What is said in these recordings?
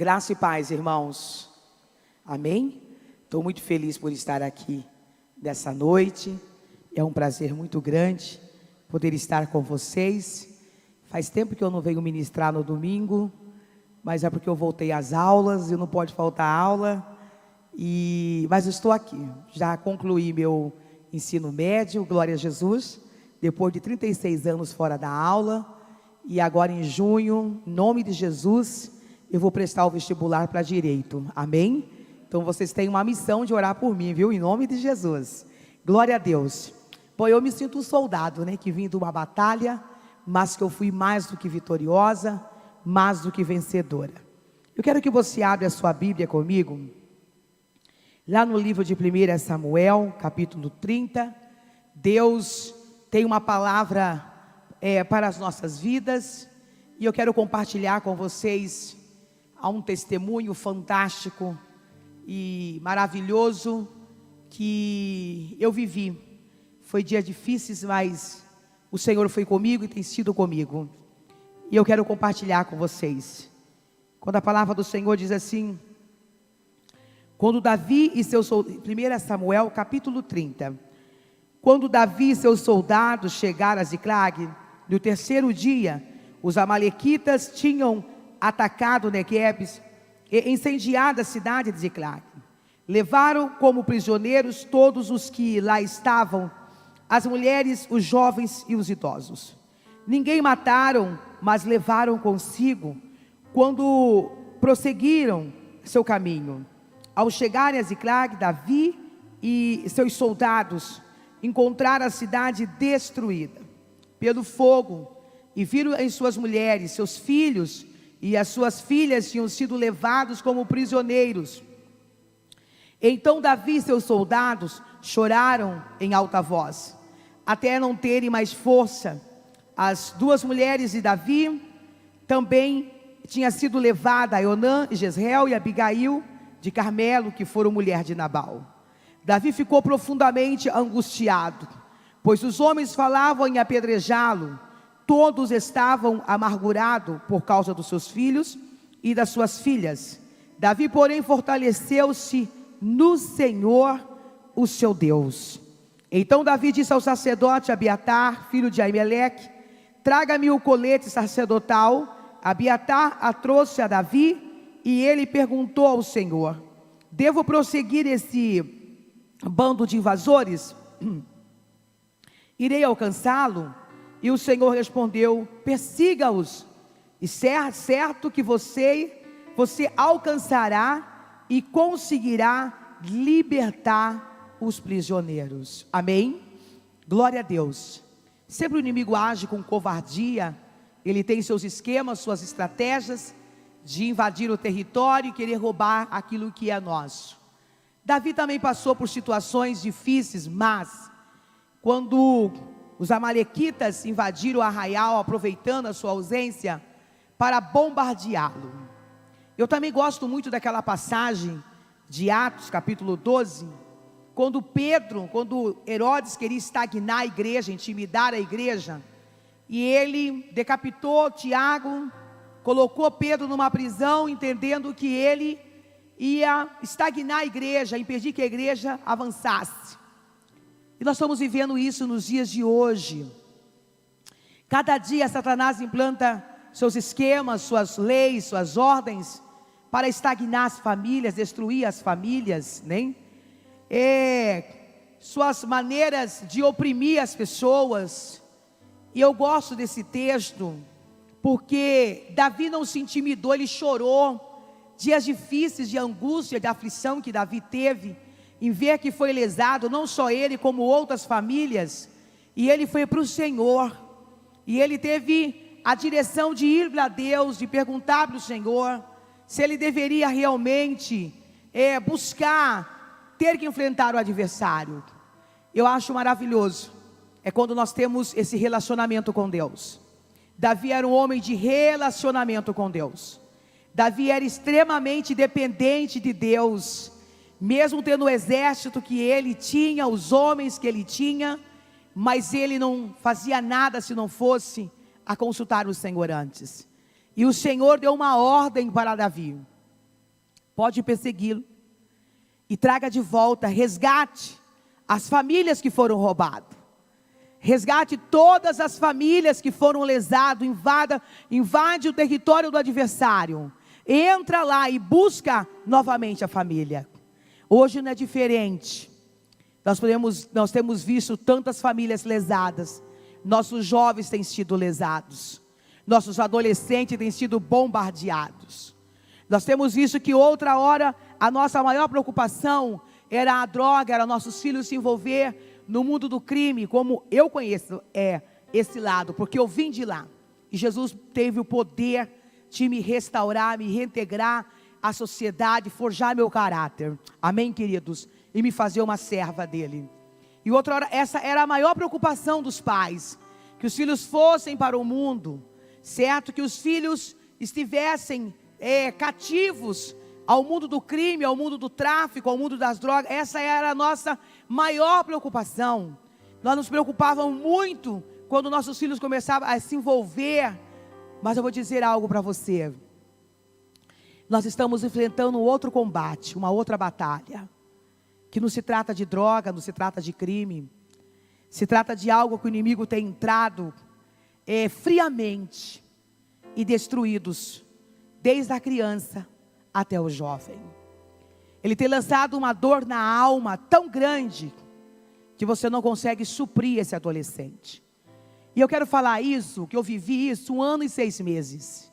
Graça e paz, irmãos. Amém? Estou muito feliz por estar aqui nessa noite. É um prazer muito grande poder estar com vocês. Faz tempo que eu não venho ministrar no domingo, mas é porque eu voltei às aulas e não pode faltar aula. Mas eu estou aqui. Já concluí meu ensino médio, glória a Jesus, depois de 36 anos fora da aula. E agora em junho, em nome de Jesus, eu vou prestar o vestibular para direito, amém? Então vocês têm uma missão de orar por mim, viu? Em nome de Jesus, glória a Deus. Bom, eu me sinto um soldado, né? Que vim de uma batalha, mas que eu fui mais do que vitoriosa, mais do que vencedora. Eu quero que você abra a sua Bíblia comigo, lá no livro de 1 Samuel, capítulo 30, Deus tem uma palavra para as nossas vidas, e eu quero compartilhar com vocês um testemunho fantástico e maravilhoso que eu vivi. Foi dias difíceis, mas o Senhor foi comigo e tem sido comigo, e eu quero compartilhar com vocês. Quando a palavra do Senhor diz assim: quando Davi e seus soldados, 1 Samuel capítulo 30, quando Davi e seus soldados chegaram a Ziclag, no terceiro dia, os amalequitas tinham atacado Negueb e incendiado a cidade de Ziclag. Levaram como prisioneiros todos os que lá estavam, as mulheres, os jovens e os idosos. Ninguém mataram, mas levaram consigo quando prosseguiram seu caminho. Ao chegarem a Ziclag, Davi e seus soldados encontraram a cidade destruída pelo fogo, e viram em suas mulheres, seus filhos e as suas filhas tinham sido levados como prisioneiros. Então Davi e seus soldados choraram em alta voz, até não terem mais força. As duas mulheres de Davi também tinha sido levada, a Eunã e Jezreel e Abigail de Carmelo, que foram mulher de Nabal. Davi ficou profundamente angustiado, pois os homens falavam em apedrejá-lo. Todos estavam amargurados por causa dos seus filhos e das suas filhas. Davi, porém, fortaleceu-se no Senhor, o seu Deus. Então Davi disse ao sacerdote Abiatar, filho de Aimeleque: traga-me o colete sacerdotal. Abiatar a trouxe a Davi, e ele perguntou ao Senhor: devo prosseguir esse bando de invasores? Irei alcançá-lo? E o Senhor respondeu: persiga-os, e certo que você alcançará e conseguirá libertar os prisioneiros. Amém? Glória a Deus. Sempre o inimigo age com covardia. Ele tem seus esquemas, suas estratégias de invadir o território e querer roubar aquilo que é nosso. Davi também passou por situações difíceis, mas quando os amalequitas invadiram o arraial, aproveitando a sua ausência para bombardeá-lo. Eu também gosto muito daquela passagem de Atos, capítulo 12, quando Herodes queria estagnar a igreja, intimidar a igreja, e ele decapitou Tiago, colocou Pedro numa prisão, entendendo que ele ia estagnar a igreja, impedir que a igreja avançasse. E nós estamos vivendo isso nos dias de hoje. Cada dia Satanás implanta seus esquemas, suas leis, suas ordens, para estagnar as famílias, destruir as famílias, né? Suas maneiras de oprimir as pessoas. E eu gosto desse texto, porque Davi não se intimidou, ele chorou. Dias difíceis de angústia, de aflição que Davi teve, em ver que foi lesado, não só ele, como outras famílias, e ele foi para o Senhor, e ele teve a direção de ir para Deus, de perguntar para o Senhor, se ele deveria realmente buscar, ter que enfrentar o adversário. Eu acho maravilhoso, quando nós temos esse relacionamento com Deus. Davi era um homem de relacionamento com Deus. Davi era extremamente dependente de Deus, mesmo tendo o exército que ele tinha, os homens que ele tinha, mas ele não fazia nada se não fosse a consultar o Senhor antes. E o Senhor deu uma ordem para Davi: pode persegui-lo e traga de volta, resgate as famílias que foram roubadas. Resgate todas as famílias que foram lesadas, invade o território do adversário. Entra lá e busca novamente a família. Hoje não é diferente. Nós temos visto tantas famílias lesadas. Nossos jovens têm sido lesados. Nossos adolescentes têm sido bombardeados. Nós temos visto que outra hora a nossa maior preocupação era a droga, era nossos filhos se envolver no mundo do crime, como eu conheço esse lado, porque eu vim de lá. E Jesus teve o poder de me restaurar, me reintegrar à sociedade, forjar meu caráter. Amém, queridos? E me fazer uma serva dele. E outra hora, essa era a maior preocupação dos pais, que os filhos fossem para o mundo, certo? Que os filhos estivessem cativos ao mundo do crime, ao mundo do tráfico, ao mundo das drogas. Essa era a nossa maior preocupação. Nós nos preocupávamos muito quando nossos filhos começavam a se envolver. Mas eu vou dizer algo para você. Nós estamos enfrentando um outro combate, uma outra batalha, que não se trata de droga, não se trata de crime. Se trata de algo que o inimigo tem entrado friamente e destruídos, desde a criança até o jovem. Ele tem lançado uma dor na alma tão grande que você não consegue suprir esse adolescente. E eu quero falar isso, que eu vivi isso 1 ano e 6 meses.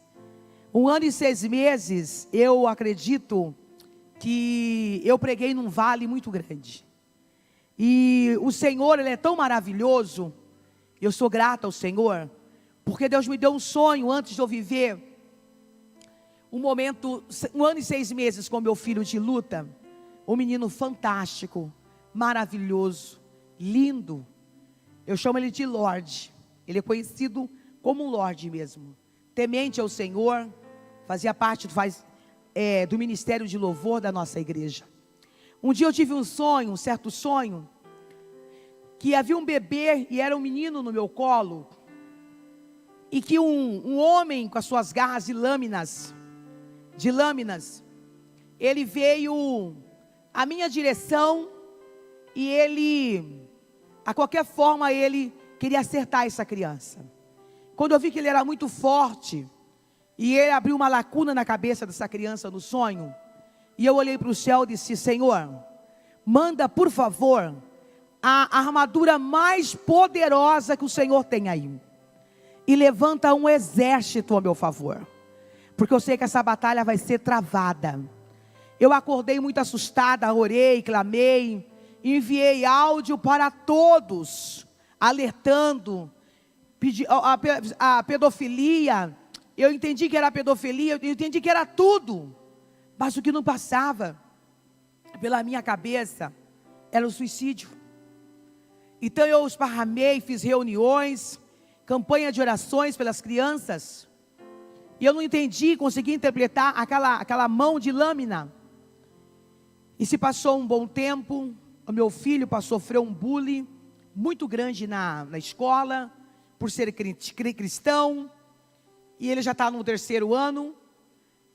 1 ano e 6 meses, eu acredito que eu preguei num vale muito grande. E o Senhor, Ele é tão maravilhoso. Eu sou grata ao Senhor, porque Deus me deu um sonho antes de eu viver um momento, 1 ano e 6 meses com meu filho de luta. Um menino fantástico, maravilhoso, lindo. Eu chamo ele de Lorde. Ele é conhecido como um Lorde mesmo. Temente ao Senhor, fazia parte do ministério de louvor da nossa igreja. Um dia eu tive um sonho, um certo sonho, que havia um bebê e era um menino no meu colo, e que um homem com as suas garras de lâminas, ele veio à minha direção e ele, a qualquer forma, ele queria acertar essa criança. Quando eu vi que ele era muito forte, e ele abriu uma lacuna na cabeça dessa criança no sonho, e eu olhei para o céu e disse: Senhor, manda por favor a armadura mais poderosa que o Senhor tem aí, e levanta um exército a meu favor, porque eu sei que essa batalha vai ser travada. Eu acordei muito assustada, orei, clamei, enviei áudio para todos, alertando, a pedofilia. Eu entendi que era pedofilia, eu entendi que era tudo, mas o que não passava pela minha cabeça era o suicídio. Então eu esparramei, fiz reuniões, campanha de orações pelas crianças, e eu não entendi, consegui interpretar aquela mão de lâmina. E se passou um bom tempo, o meu filho sofreu um bullying muito grande na escola, por ser cristão, e ele já está no 3º ano,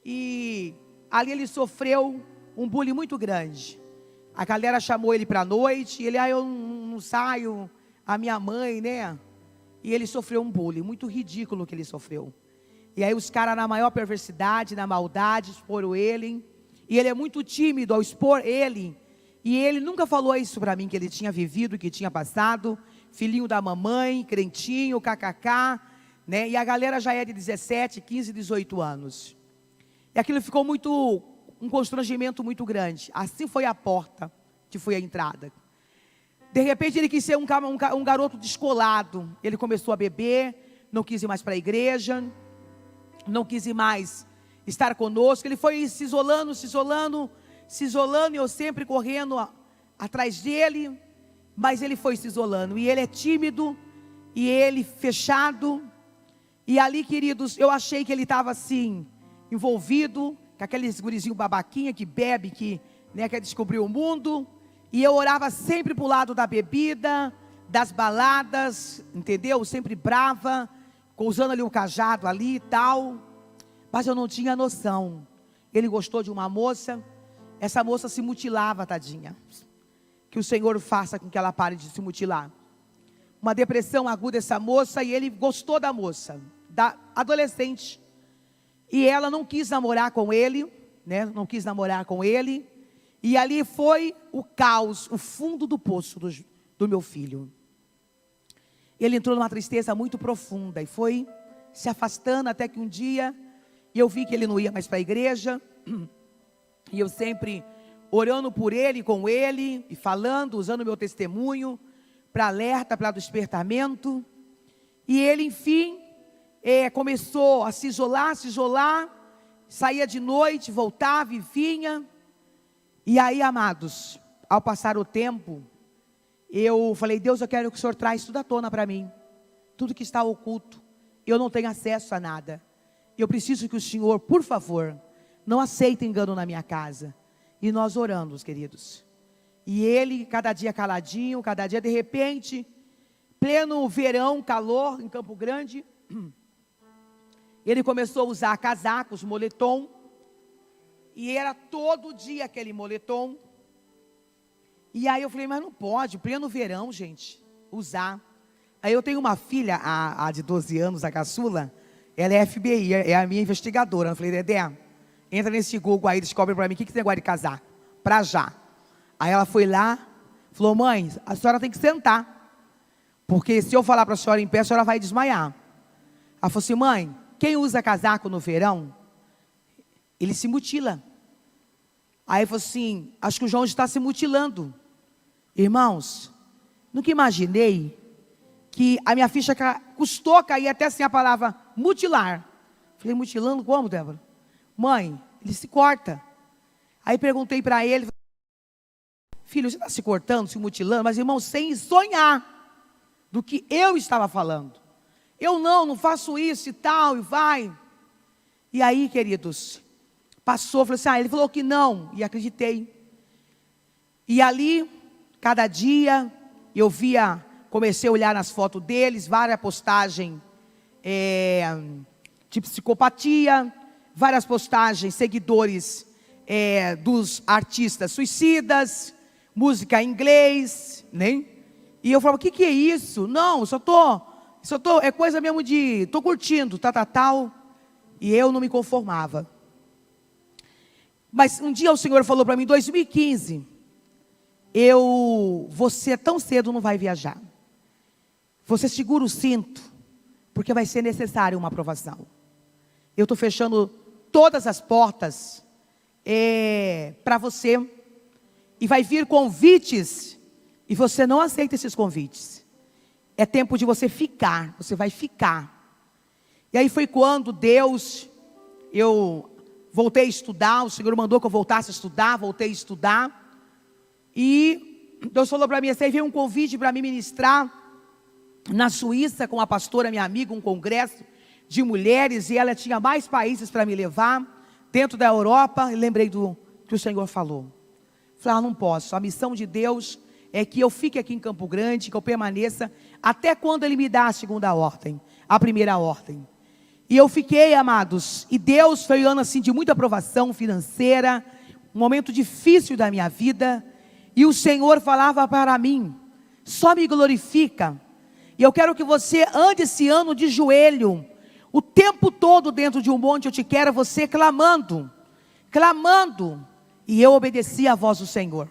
e ali ele sofreu um bullying muito grande. A galera chamou ele para a noite, e ele: eu não saio, a minha mãe, né? E ele sofreu um bullying muito ridículo que ele sofreu. E aí os caras, na maior perversidade, na maldade, exporam ele, e ele é muito tímido ao expor ele, e ele nunca falou isso para mim, que ele tinha vivido, que tinha passado, filhinho da mamãe, crentinho, kkk, né? E a galera já é de 17, 15, 18 anos. E aquilo ficou um constrangimento muito grande. Assim foi a porta, que foi a entrada. De repente ele quis ser um garoto descolado. Ele começou a beber, não quis ir mais para a igreja, não quis ir mais estar conosco. Ele foi se isolando, e eu sempre correndo atrás dele, mas ele foi se isolando, e ele é tímido, e ele fechado, e ali, queridos, eu achei que ele estava assim, envolvido, com aqueles gurizinho babaquinha, que bebe, que quer descobrir o mundo, e eu orava sempre para o lado da bebida, das baladas, entendeu? Sempre brava, usando ali o cajado ali e tal, mas eu não tinha noção ele gostou de uma moça, essa moça se mutilava, tadinha. Que o Senhor faça com que ela pare de se mutilar. Uma depressão aguda essa moça, e ele gostou da moça, da adolescente. E ela não quis namorar com ele, né? Não quis namorar com ele. E ali foi o caos, o fundo do poço do meu filho. Ele entrou numa tristeza muito profunda e foi se afastando até que um dia eu vi que ele não ia mais para a igreja. E eu sempre orando por ele, com ele, e falando, usando o meu testemunho para alerta, para despertamento. E ele, enfim, começou a se isolar, saía de noite, voltava e vinha. E aí, amados, ao passar o tempo, eu falei: Deus, eu quero que o Senhor traz tudo à tona para mim, tudo que está oculto. Eu não tenho acesso a nada. Eu preciso que o Senhor, por favor, não aceite engano na minha casa. E nós oramos, queridos. E ele, cada dia caladinho, cada dia de repente, pleno verão, calor em Campo Grande, ele começou a usar casacos, moletom. E era todo dia aquele moletom. E aí eu falei: mas não pode, pleno verão, gente, usar. Aí eu tenho uma filha, a de 12 anos, a caçula, ela é FBI, é a minha investigadora. Eu falei: Dedé, entra nesse Google aí, descobre para mim o que você negócio de casar, para já. Aí ela foi lá, falou: mãe, a senhora tem que sentar, porque se eu falar para a senhora em pé, a senhora vai desmaiar. Ela falou assim: mãe, quem usa casaco no verão, ele se mutila. Aí falou assim: acho que o João está se mutilando. Irmãos, nunca imaginei que a minha ficha custou cair até assim a palavra mutilar. Falei: mutilando como, Débora? Mãe, ele se corta. Aí perguntei para ele: filho, você está se cortando, se mutilando? Mas, irmão, sem sonhar do que eu estava falando. Eu não faço isso e tal, e vai. E aí, queridos, passou, falou assim: ele falou que não, e acreditei. E ali, cada dia, eu via, comecei a olhar nas fotos deles, várias postagens de psicopatia, várias postagens, seguidores dos artistas suicidas, música em inglês, né? E eu falava: o que é isso? Não, é coisa mesmo de, estou curtindo, tal. E eu não me conformava. Mas um dia o Senhor falou para mim, em 2015, você tão cedo não vai viajar. Você segura o cinto, porque vai ser necessário uma aprovação. Eu estou fechando todas as portas para você. E vai vir convites, e você não aceita esses convites. É tempo de você ficar, você vai ficar. E aí foi quando eu voltei a estudar, o Senhor mandou que eu voltasse a estudar, voltei a estudar. E Deus falou para mim assim: veio um convite para me ministrar na Suíça com a pastora, minha amiga, um congresso de mulheres, e ela tinha mais países para me levar, dentro da Europa, e lembrei do que o Senhor falou. Falei: não posso, a missão de Deus é que eu fique aqui em Campo Grande, que eu permaneça, até quando Ele me dá a segunda ordem, a primeira ordem. E eu fiquei, amados, e Deus foi um ano assim de muita aprovação financeira, um momento difícil da minha vida, e o Senhor falava para mim: só me glorifica, e eu quero que você ande esse ano de joelho, o tempo todo dentro de um monte. Eu te quero você clamando, e eu obedeci à voz do Senhor.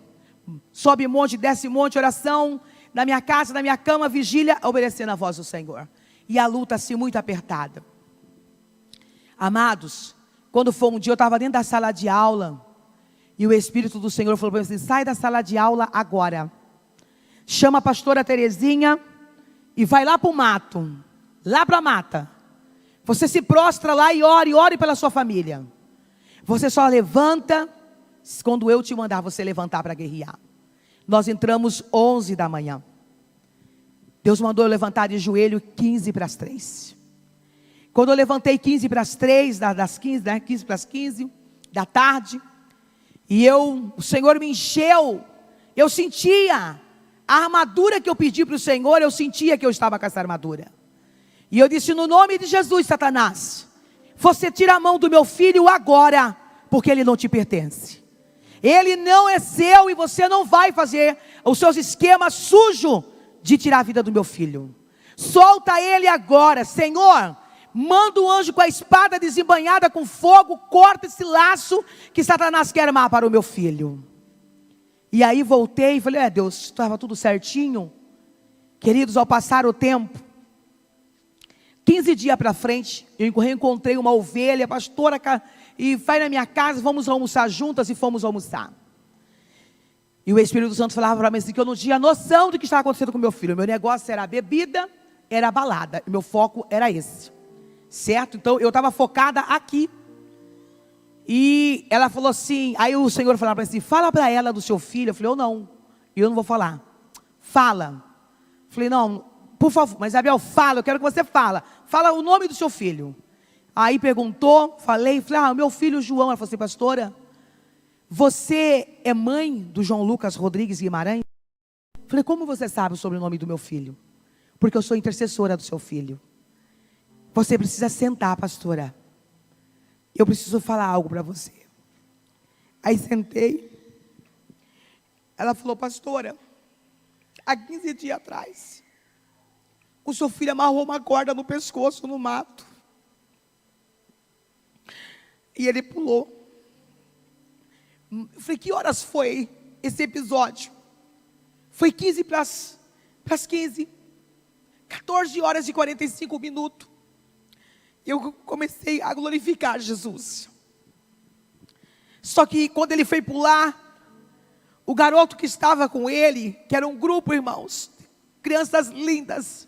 Sobe monte, desce monte, oração, na minha casa, na minha cama, vigília, obedecendo à voz do Senhor. E a luta assim muito apertada. Amados, quando foi um dia, eu estava dentro da sala de aula, e o Espírito do Senhor falou para mim assim: sai da sala de aula agora, chama a pastora Terezinha, e vai lá para o mato, lá para a mata, você se prostra lá e ore pela sua família, você só levanta quando eu te mandar você levantar para guerrear. Nós entramos 11 da manhã, Deus mandou eu levantar de joelho 15 para as 3. Quando eu levantei 15 para as 3, das 15, né, 15 para as 15 da tarde, e o Senhor me encheu, eu sentia a armadura que eu pedi para o Senhor, eu sentia que eu estava com essa armadura. E eu disse: no nome de Jesus, Satanás, você tira a mão do meu filho agora, porque ele não te pertence. Ele não é seu e você não vai fazer os seus esquemas sujos de tirar a vida do meu filho. Solta ele agora, Senhor. Manda um anjo com a espada desembanhada com fogo, corta esse laço que Satanás quer armar para o meu filho. E aí voltei e falei, Deus, estava tudo certinho. Queridos, ao passar o tempo, 15 dias para frente, eu reencontrei uma ovelha, pastora, e vai na minha casa, vamos almoçar juntas, e fomos almoçar. E o Espírito Santo falava para mim assim, que eu não tinha noção do que estava acontecendo com meu filho. Meu negócio era a bebida, era a balada, meu foco era esse, certo? Então eu estava focada aqui. E ela falou assim, aí o Senhor falava para mim assim, fala para ela do seu filho. Eu falei, eu não vou falar. Fala. Eu falei, não, por favor, mas Isabel, fala, eu quero que você fala o nome do seu filho. Aí perguntou, falei, o meu filho João. Ela falou assim, pastora, você é mãe do João Lucas Rodrigues Guimarães? Eu falei, como você sabe o sobrenome do meu filho? Porque eu sou intercessora do seu filho. Você precisa sentar, pastora. Eu preciso falar algo para você. Aí sentei. Ela falou, pastora, há 15 dias atrás, o seu filho amarrou uma corda no pescoço no mato. E ele pulou. Eu falei, que horas foi esse episódio? Foi 15 para as 15. 14 horas e 45 minutos. Eu comecei a glorificar Jesus. Só que quando ele foi pular, o garoto que estava com ele, que era um grupo, irmãos, crianças lindas,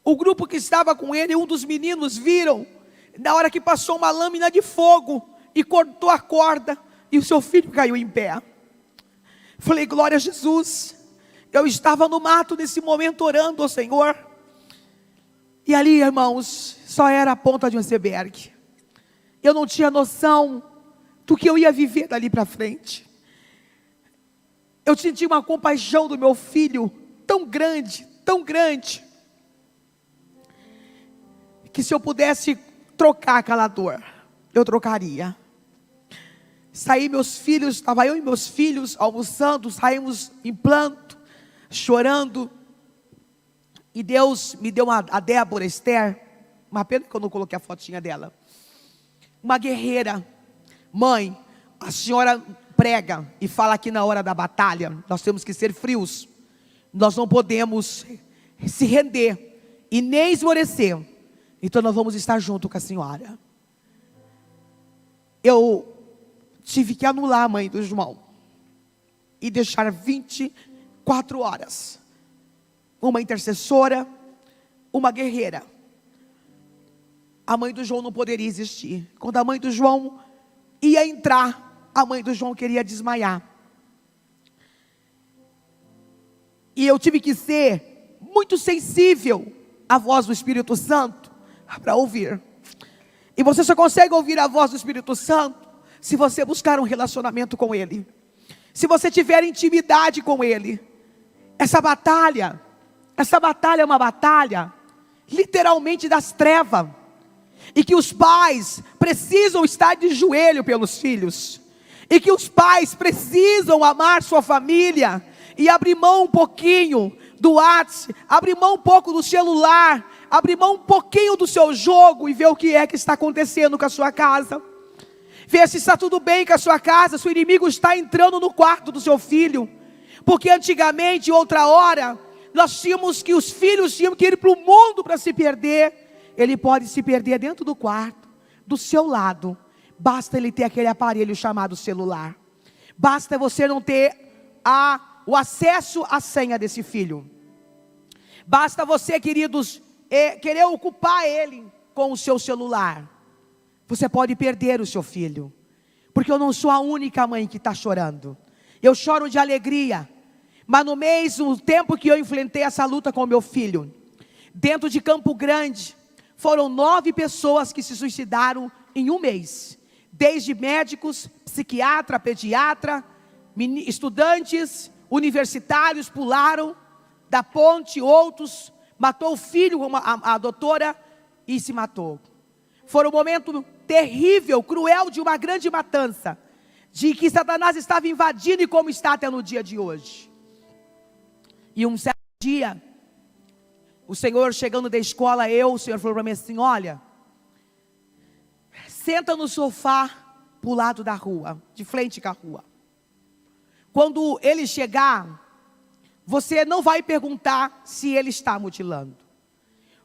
o grupo que estava com ele, um dos meninos viram, na hora que passou uma lâmina de fogo e cortou a corda, e o seu filho caiu em pé. Falei, glória a Jesus. Eu estava no mato nesse momento orando ao Senhor. E ali, irmãos, só era a ponta de um iceberg. Eu não tinha noção do que eu ia viver dali para frente. Eu senti uma compaixão do meu filho tão grande, que se eu pudesse trocar aquela dor, eu trocaria. Saí meus filhos, estava eu e meus filhos almoçando, saímos em planto, chorando. E Deus me deu a Débora Esther, uma pena que eu não coloquei a fotinha dela. Uma guerreira. Mãe, a senhora prega e fala que na hora da batalha, nós temos que ser frios. Nós não podemos se render e nem esmorecer. Então nós vamos estar junto com a senhora. Eu tive que anular a mãe do João e deixar 24 horas. Uma intercessora, uma guerreira. A mãe do João não poderia existir. Quando a mãe do João ia entrar, a mãe do João queria desmaiar. E eu tive que ser muito sensível à voz do Espírito Santo para ouvir. E você só consegue ouvir a voz do Espírito Santo se você buscar um relacionamento com Ele. Se você tiver intimidade com Ele. Essa batalha é uma batalha literalmente das trevas. E que os pais precisam estar de joelho pelos filhos. E que os pais precisam amar sua família. E abrir mão um pouquinho do WhatsApp. Abrir mão um pouco do celular. Abrir mão um pouquinho do seu jogo. E ver o que é que está acontecendo com a sua casa. Ver se está tudo bem com a sua casa. Se o inimigo está entrando no quarto do seu filho. Porque antigamente, outra hora, nós tínhamos que os filhos tinham que ir para o mundo para se perder. Ele pode se perder dentro do quarto, do seu lado. Basta ele ter aquele aparelho chamado celular. Basta você não ter o acesso à senha desse filho. Basta você, queridos, querer ocupar ele com o seu celular. Você pode perder o seu filho. Porque eu não sou a única mãe que está chorando. Eu choro de alegria. Mas no tempo que eu enfrentei essa luta com o meu filho, dentro de Campo Grande, foram 9 pessoas que se suicidaram em um mês. Desde médicos, psiquiatra, pediatra, estudantes, universitários pularam da ponte, outros matou o filho, como a doutora, e se matou. Foram momentos terrível, cruel de uma grande matança, de que Satanás estava invadindo e como está até no dia de hoje. E um certo dia, o Senhor chegando da escola, o Senhor falou para mim assim: olha, senta no sofá para o lado da rua, de frente com a rua. Quando ele chegar, você não vai perguntar se ele está mutilando.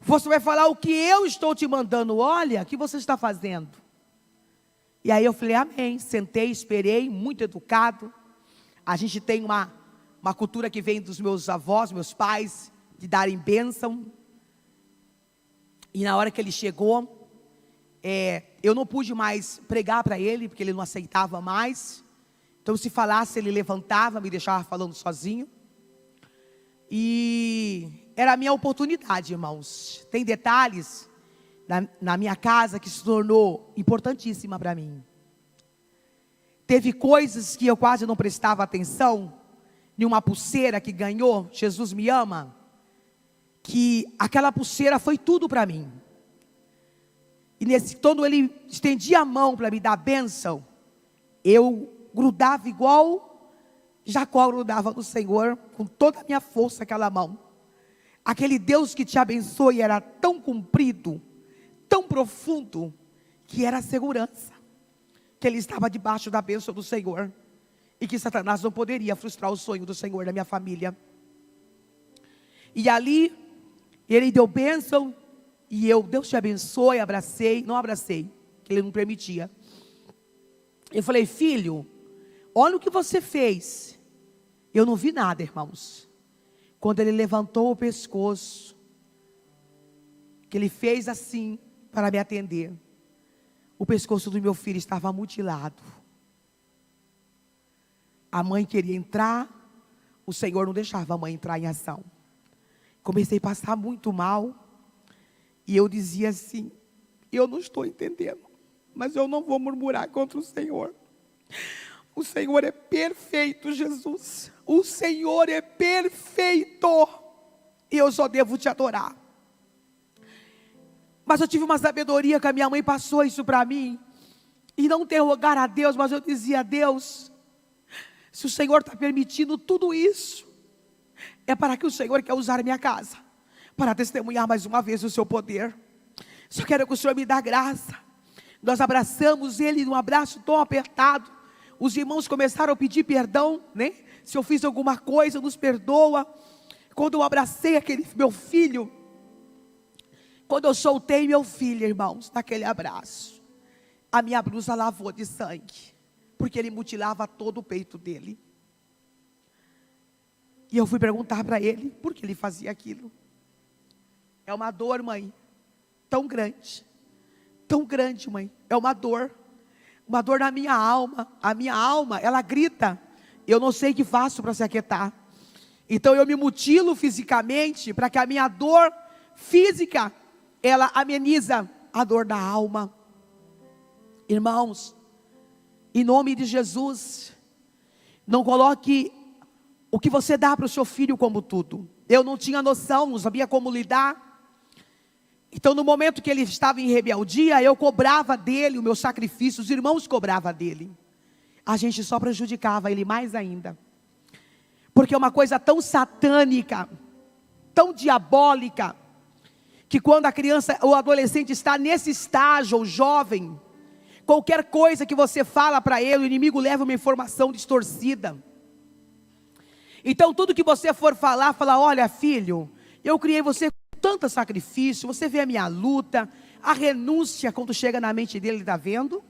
Você vai falar o que eu estou te mandando. Olha, o que você está fazendo? E aí eu falei, amém. Sentei, esperei, muito educado. A gente tem uma cultura que vem dos meus avós, meus pais, de darem bênção. E na hora que ele chegou, eu não pude mais pregar para ele, porque ele não aceitava mais. Então se falasse, ele levantava, me deixava falando sozinho. E era a minha oportunidade, irmãos. Tem detalhes na minha casa que se tornou importantíssima para mim. Teve coisas que eu quase não prestava atenção. Em uma pulseira que ganhou, Jesus me ama, que aquela pulseira foi tudo para mim. E quando ele estendia a mão para me dar a bênção, eu grudava igual Jacó grudava no Senhor, com toda a minha força aquela mão. Aquele Deus que te abençoe era tão comprido, tão profundo, que era a segurança, que ele estava debaixo da bênção do Senhor, e que Satanás não poderia frustrar o sonho do Senhor na minha família. E ali, ele deu bênção, e eu, Deus te abençoe, abracei, não abracei, que ele não permitia. Eu falei, filho, olha o que você fez. Eu não vi nada, irmãos. Quando ele levantou o pescoço, que ele fez assim, para me atender, o pescoço do meu filho estava mutilado. A mãe queria entrar, o Senhor não deixava a mãe entrar em ação. Comecei a passar muito mal, e eu dizia assim, eu não estou entendendo, mas eu não vou murmurar contra o Senhor. O Senhor é perfeito, Jesus. O Senhor é perfeito. E eu só devo te adorar. Mas eu tive uma sabedoria que a minha mãe passou isso para mim. E não interrogar a Deus, mas eu dizia, Deus, se o Senhor está permitindo tudo isso, é para que o Senhor quer usar a minha casa, para testemunhar mais uma vez o seu poder. Só quero que o Senhor me dê graça. Nós abraçamos ele num abraço tão apertado. Os irmãos começaram a pedir perdão, né? Se eu fiz alguma coisa, nos perdoa. Quando eu abracei aquele meu filho, quando eu soltei meu filho, irmãos, naquele abraço, a minha blusa lavou de sangue, porque ele mutilava todo o peito dele. E eu fui perguntar para ele, por que ele fazia aquilo? É uma dor, mãe, tão grande, mãe, é uma dor na minha alma. A minha alma, ela grita, eu não sei o que faço para se aquietar. Então eu me mutilo fisicamente, para que a minha dor física, ela ameniza a dor da alma. Irmãos, em nome de Jesus, não coloque o que você dá para o seu filho como tudo. Eu não tinha noção, não sabia como lidar. Então no momento que ele estava em rebeldia, eu cobrava dele o meu sacrifício, os irmãos cobravam dele. A gente só prejudicava ele mais ainda. Porque é uma coisa tão satânica, tão diabólica, que quando a criança ou adolescente está nesse estágio, ou jovem, qualquer coisa que você fala para ele, o inimigo leva uma informação distorcida. Então tudo que você for falar, fala, olha filho, eu criei você tanto sacrifício, você vê a minha luta, a renúncia, quando chega na mente dele, ele está vendo?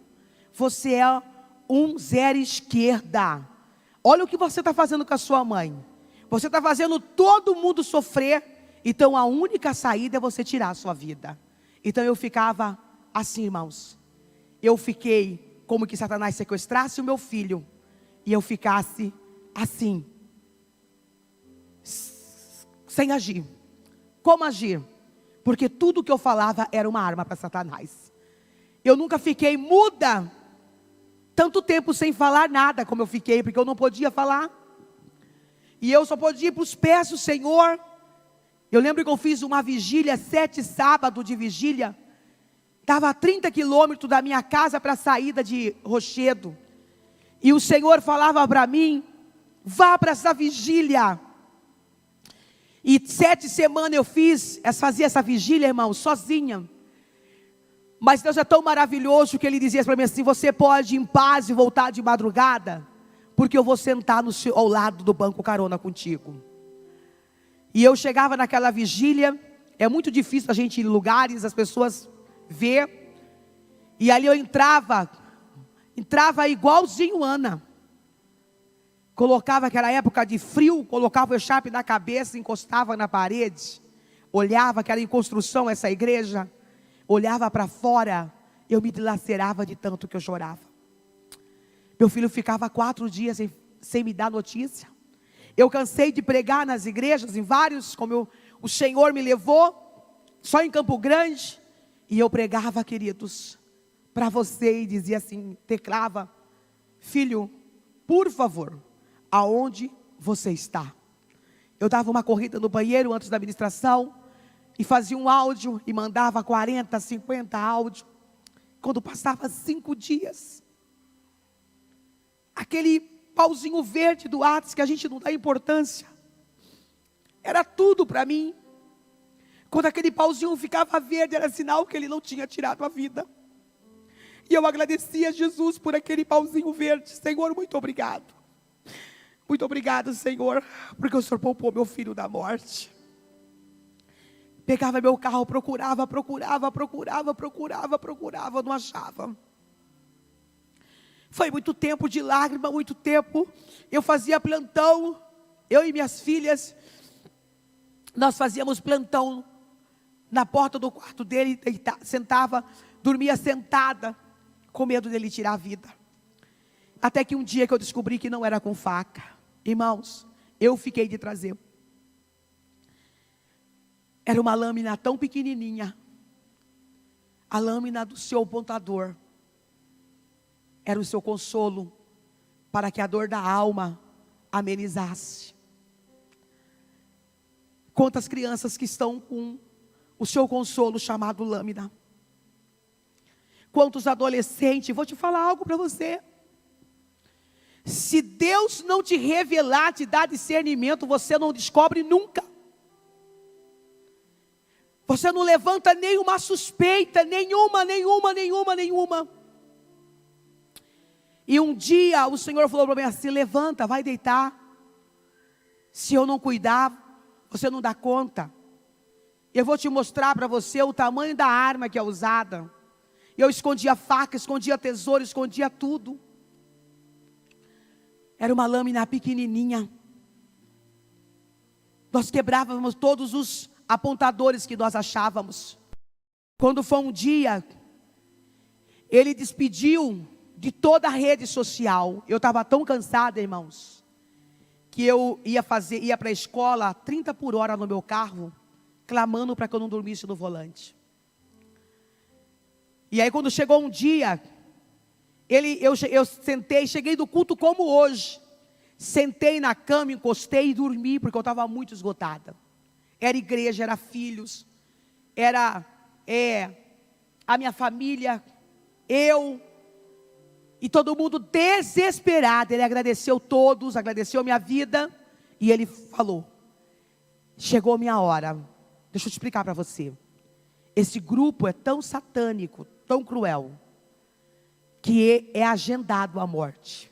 Você é um zero esquerda. Olha o que você está fazendo com a sua mãe. Você está fazendo todo mundo sofrer. Então a única saída é você tirar a sua vida. Então eu ficava assim, irmãos. Eu fiquei como que Satanás sequestrasse o meu filho, e eu ficasse assim, sem agir. Como agir? Porque tudo que eu falava era uma arma para Satanás. Eu nunca fiquei muda tanto tempo sem falar nada como eu fiquei, porque eu não podia falar. E eu só podia ir para os pés do Senhor. Eu lembro que eu fiz uma vigília, 7 sábados de vigília. Estava a 30 quilômetros da minha casa para a saída de Rochedo. E o Senhor falava para mim: vá para essa vigília. E 7 semanas eu fazia essa vigília, irmão, sozinha. Mas Deus é tão maravilhoso que Ele dizia para mim assim: você pode ir em paz e voltar de madrugada, porque eu vou sentar ao lado do banco carona contigo. E eu chegava naquela vigília. É muito difícil a gente ir em lugares, as pessoas ver. E ali eu entrava igualzinho Ana. Colocava aquela época de frio, colocava o echarpe na cabeça, encostava na parede, olhava que era em construção essa igreja, olhava para fora, eu me dilacerava de tanto que eu chorava. Meu filho ficava 4 dias sem me dar notícia. Eu cansei de pregar nas igrejas, em vários, como o Senhor me levou, só em Campo Grande, e eu pregava, queridos, para você, e dizia assim, declarava: filho, por favor, aonde você está? Eu dava uma corrida no banheiro antes da ministração, e fazia um áudio, e mandava 40, 50 áudios. Quando passava 5 dias, aquele pauzinho verde do WhatsApp, que a gente não dá importância, era tudo para mim. Quando aquele pauzinho ficava verde, era sinal que Ele não tinha tirado a vida. E eu agradecia a Jesus por aquele pauzinho verde. Senhor, muito obrigado. Muito obrigado, Senhor, porque o Senhor poupou meu filho da morte. Pegava meu carro, procurava, não achava. Foi muito tempo de lágrima, muito tempo. Eu fazia plantão, eu e minhas filhas, nós fazíamos plantão na porta do quarto dele, sentava, dormia sentada, com medo dele tirar a vida. Até que um dia que eu descobri que não era com faca. Irmãos, eu fiquei de trazer. Era uma lâmina tão pequenininha. A lâmina do seu pontador. Era o seu consolo, para que a dor da alma amenizasse. Quantas crianças que estão com o seu consolo chamado lâmina. Quantos adolescentes, vou te falar algo para você. Se Deus não te revelar, te dar discernimento, você não descobre nunca. Você não levanta nenhuma suspeita, nenhuma. E um dia o Senhor falou para mim assim: levanta, vai deitar. Se eu não cuidar, você não dá conta. Eu vou te mostrar para você o tamanho da arma que é usada. Eu escondia faca, escondia tesouro, escondia tudo. Era uma lâmina pequenininha. Nós quebrávamos todos os apontadores que nós achávamos. Quando foi um dia, ele despediu de toda a rede social. Eu estava tão cansada, irmãos, que eu ia para a escola 30 por hora no meu carro, clamando para que eu não dormisse no volante. E aí quando chegou um dia, eu sentei, cheguei do culto como hoje, sentei na cama, encostei e dormi, porque eu estava muito esgotada. Era igreja, era filhos, era a minha família, eu, e todo mundo desesperado. Ele agradeceu todos, agradeceu a minha vida, e ele falou: chegou a minha hora. Deixa eu te explicar para você. Esse grupo é tão satânico, tão cruel, que é agendado a morte.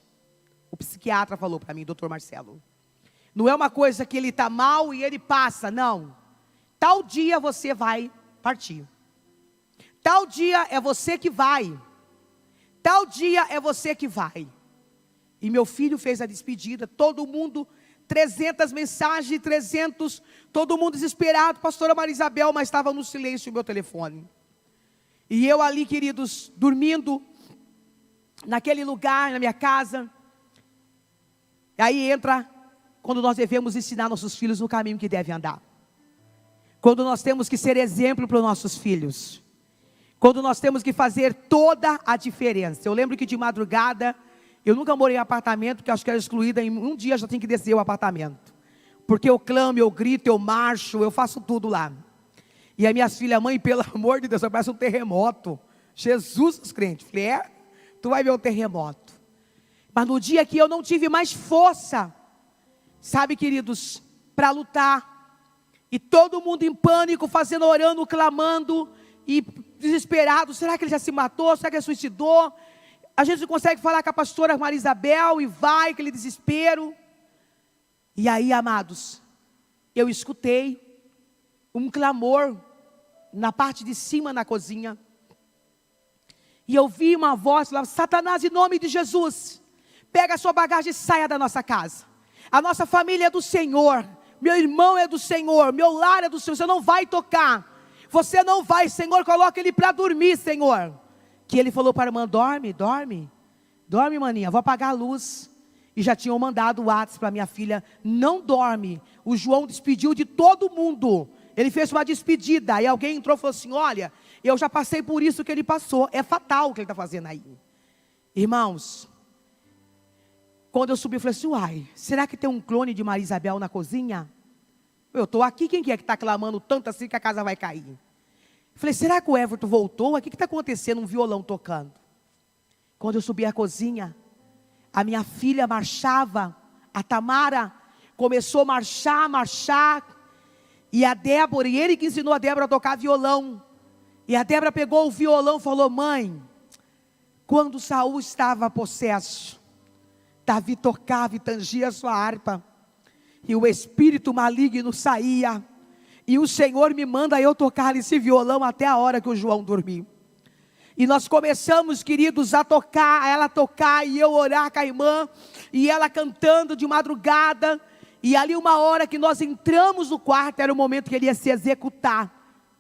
O psiquiatra falou para mim, doutor Marcelo. Não é uma coisa que ele está mal e ele passa, não. Tal dia você vai partir. Tal dia é você que vai. Tal dia é você que vai. E meu filho fez a despedida, todo mundo, 300 mensagens, 300, todo mundo desesperado. Pastora Maria Isabel, mas estava no silêncio o meu telefone. E eu ali, queridos, dormindo, naquele lugar, na minha casa. Aí entra quando nós devemos ensinar nossos filhos no caminho que devem andar. Quando nós temos que ser exemplo para os nossos filhos. Quando nós temos que fazer toda a diferença. Eu lembro que de madrugada, eu nunca morei em apartamento, que acho que era excluída, em um dia já tem que descer o apartamento. Porque eu clamo, eu grito, eu marcho, eu faço tudo lá. E as minhas filhas: mãe, pelo amor de Deus, parece um terremoto. Jesus, os crentes. Falei, tu vai ver o terremoto. Mas no dia que eu não tive mais força, sabe, queridos, para lutar, e todo mundo em pânico, fazendo, orando, clamando, e desesperado, será que ele já se matou? Será que ele suicidou? A gente não consegue falar com a pastora Maria Isabel, e vai, aquele desespero. E aí, amados, eu escutei um clamor na parte de cima na cozinha. E eu vi uma voz lá, Satanás, em nome de Jesus, pega a sua bagagem e saia da nossa casa. A nossa família é do Senhor, meu irmão é do Senhor, meu lar é do Senhor, você não vai tocar. Você não vai, Senhor, coloca ele para dormir, Senhor. Que ele falou para a irmã, dorme, maninha, vou apagar a luz. E já tinham mandado o WhatsApp para minha filha, não dorme. O João despediu de todo mundo. Ele fez uma despedida, aí alguém entrou e falou assim, olha, eu já passei por isso que ele passou, é fatal o que ele está fazendo aí. Irmãos, quando eu subi, eu falei assim, uai, será que tem um clone de Maria Isabel na cozinha? Eu estou aqui, quem que é que está clamando tanto assim que a casa vai cair? Eu falei, será que o Everton voltou? O que está acontecendo? Um violão tocando. Quando eu subi à cozinha, a minha filha marchava, a Tamara começou a marchar, e a Débora, e ele que ensinou a Débora a tocar violão, e a Débora pegou o violão e falou, mãe, quando Saul estava possesso, Davi tocava e tangia a sua harpa, e o espírito maligno saía, e o Senhor me manda eu tocar esse violão até a hora que o João dormir. E nós começamos, queridos, a tocar, ela tocar, e eu orar com a irmã, e ela cantando de madrugada, e ali uma hora que nós entramos no quarto, era o momento que ele ia se executar,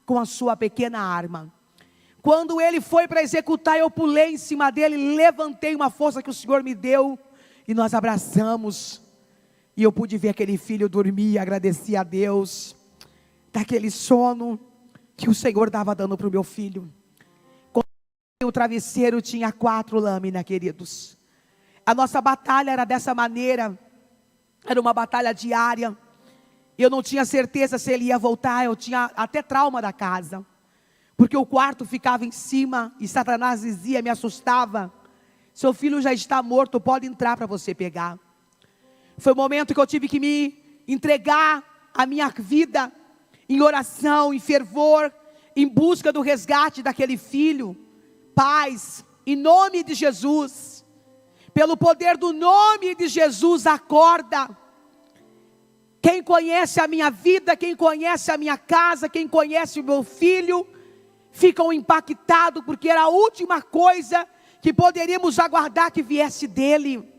com a sua pequena arma. Quando ele foi para executar, eu pulei em cima dele, levantei uma força que o Senhor me deu, e nós abraçamos, e eu pude ver aquele filho dormir, agradeci a Deus, daquele sono, que o Senhor estava dando para o meu filho. Quando o travesseiro tinha 4 lâminas, queridos. A nossa batalha era dessa maneira, era uma batalha diária. Eu não tinha certeza se ele ia voltar, eu tinha até trauma da casa, porque o quarto ficava em cima, e Satanás dizia, me assustava, seu filho já está morto, pode entrar para você pegar. Foi o momento que eu tive que me entregar a minha vida, em oração, em fervor, em busca do resgate daquele filho. Paz, em nome de Jesus, pelo poder do nome de Jesus, acorda. Quem conhece a minha vida, quem conhece a minha casa, quem conhece o meu filho, ficam impactados, porque era a última coisa que poderíamos aguardar que viesse dele.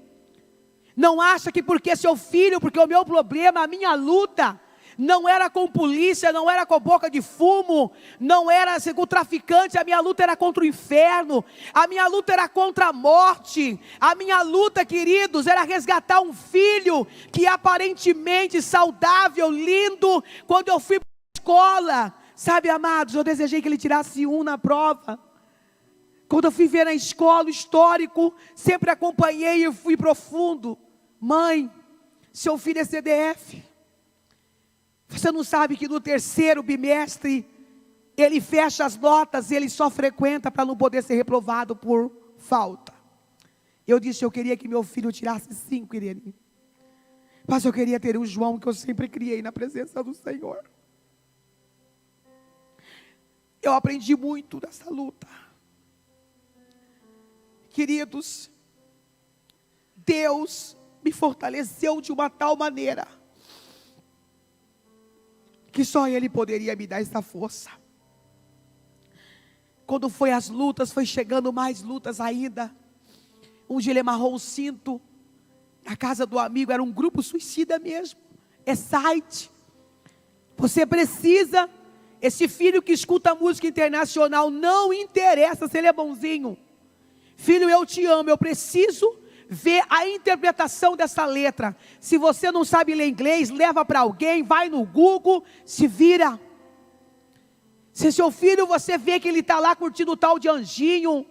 Não acha que porque seu filho, porque o meu problema, a minha luta, não era com polícia, não era com boca de fumo, não era com traficante, a minha luta era contra o inferno, a minha luta era contra a morte, a minha luta, queridos, era resgatar um filho que aparentemente saudável, lindo. Quando eu fui para a escola, sabe, amados, eu desejei que ele tirasse 1 na prova. Quando eu fui ver na escola, o histórico, sempre acompanhei e fui profundo. Mãe, seu filho é CDF. Você não sabe que no 3º bimestre, ele fecha as notas, ele só frequenta para não poder ser reprovado por falta. Eu disse, eu queria que meu filho tirasse 5, Irene. Mas eu queria ter o João que eu sempre criei na presença do Senhor. Eu aprendi muito nessa luta. Queridos, Deus me fortaleceu de uma tal maneira, que só Ele poderia me dar essa força. Quando foi as lutas, foi chegando mais lutas ainda. Um dia ele amarrou um cinto na casa do amigo, era um grupo suicida mesmo, é site. Você precisa, esse filho que escuta música internacional, não interessa se ele é bonzinho. Filho, eu te amo, eu preciso ver a interpretação dessa letra. Se você não sabe ler inglês, leva para alguém, vai no Google, se vira. Se seu filho, você vê que ele está lá curtindo o tal de Anjinho,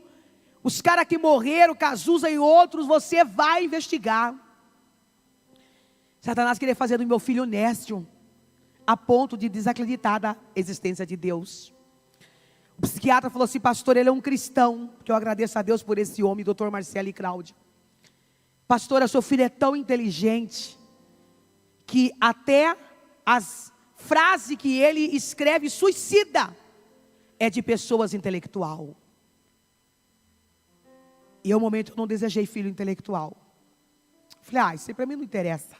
os caras que morreram, Cazuza e outros, você vai investigar. Satanás queria fazer do meu filho Nécio, a ponto de desacreditar da existência de Deus. O psiquiatra falou assim: pastor, ele é um cristão, que eu agradeço a Deus por esse homem, doutor Marcelo e Cláudia. Pastora, seu filho é tão inteligente, que até as frases que ele escreve suicida, é de pessoas intelectual. E eu, no momento, eu não desejei filho intelectual. Falei: isso aí para mim não interessa.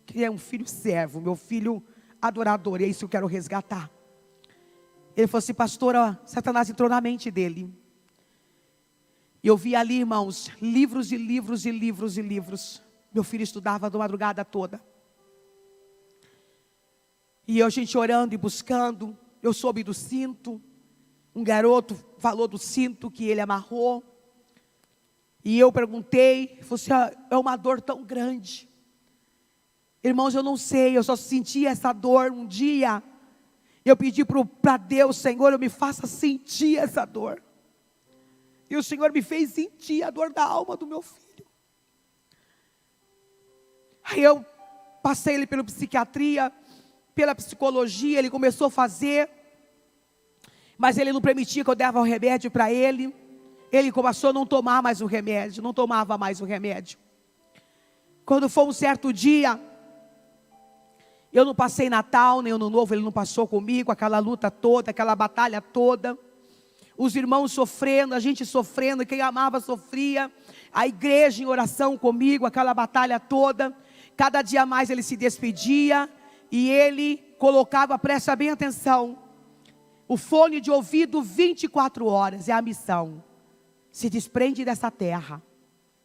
Queria um filho servo, meu filho adorador, e é isso que eu quero resgatar. Ele falou assim: pastora, Satanás entrou na mente dele. E eu vi ali, irmãos, livros e livros e livros e livros. Meu filho estudava a madrugada toda. E a gente orando e buscando. Eu soube do cinto. Um garoto falou do cinto que ele amarrou. E eu perguntei, falou assim: é uma dor tão grande. Irmãos, eu não sei, eu só senti essa dor um dia. Eu pedi para Deus: Senhor, eu me faça sentir essa dor. E o Senhor me fez sentir a dor da alma do meu filho. Aí eu passei ele pela psiquiatria, pela psicologia, ele começou a fazer. Mas ele não permitia que eu dava o remédio para ele. Ele começou a não tomar mais o remédio, não tomava mais o remédio. Quando foi um certo dia, eu não passei Natal, nem Ano Novo, ele não passou comigo, aquela luta toda, aquela batalha toda. Os irmãos sofrendo, a gente sofrendo, quem amava sofria. A igreja em oração comigo, aquela batalha toda. Cada dia mais ele se despedia e ele colocava, presta bem atenção, o fone de ouvido 24 horas, é a missão. Se desprende dessa terra.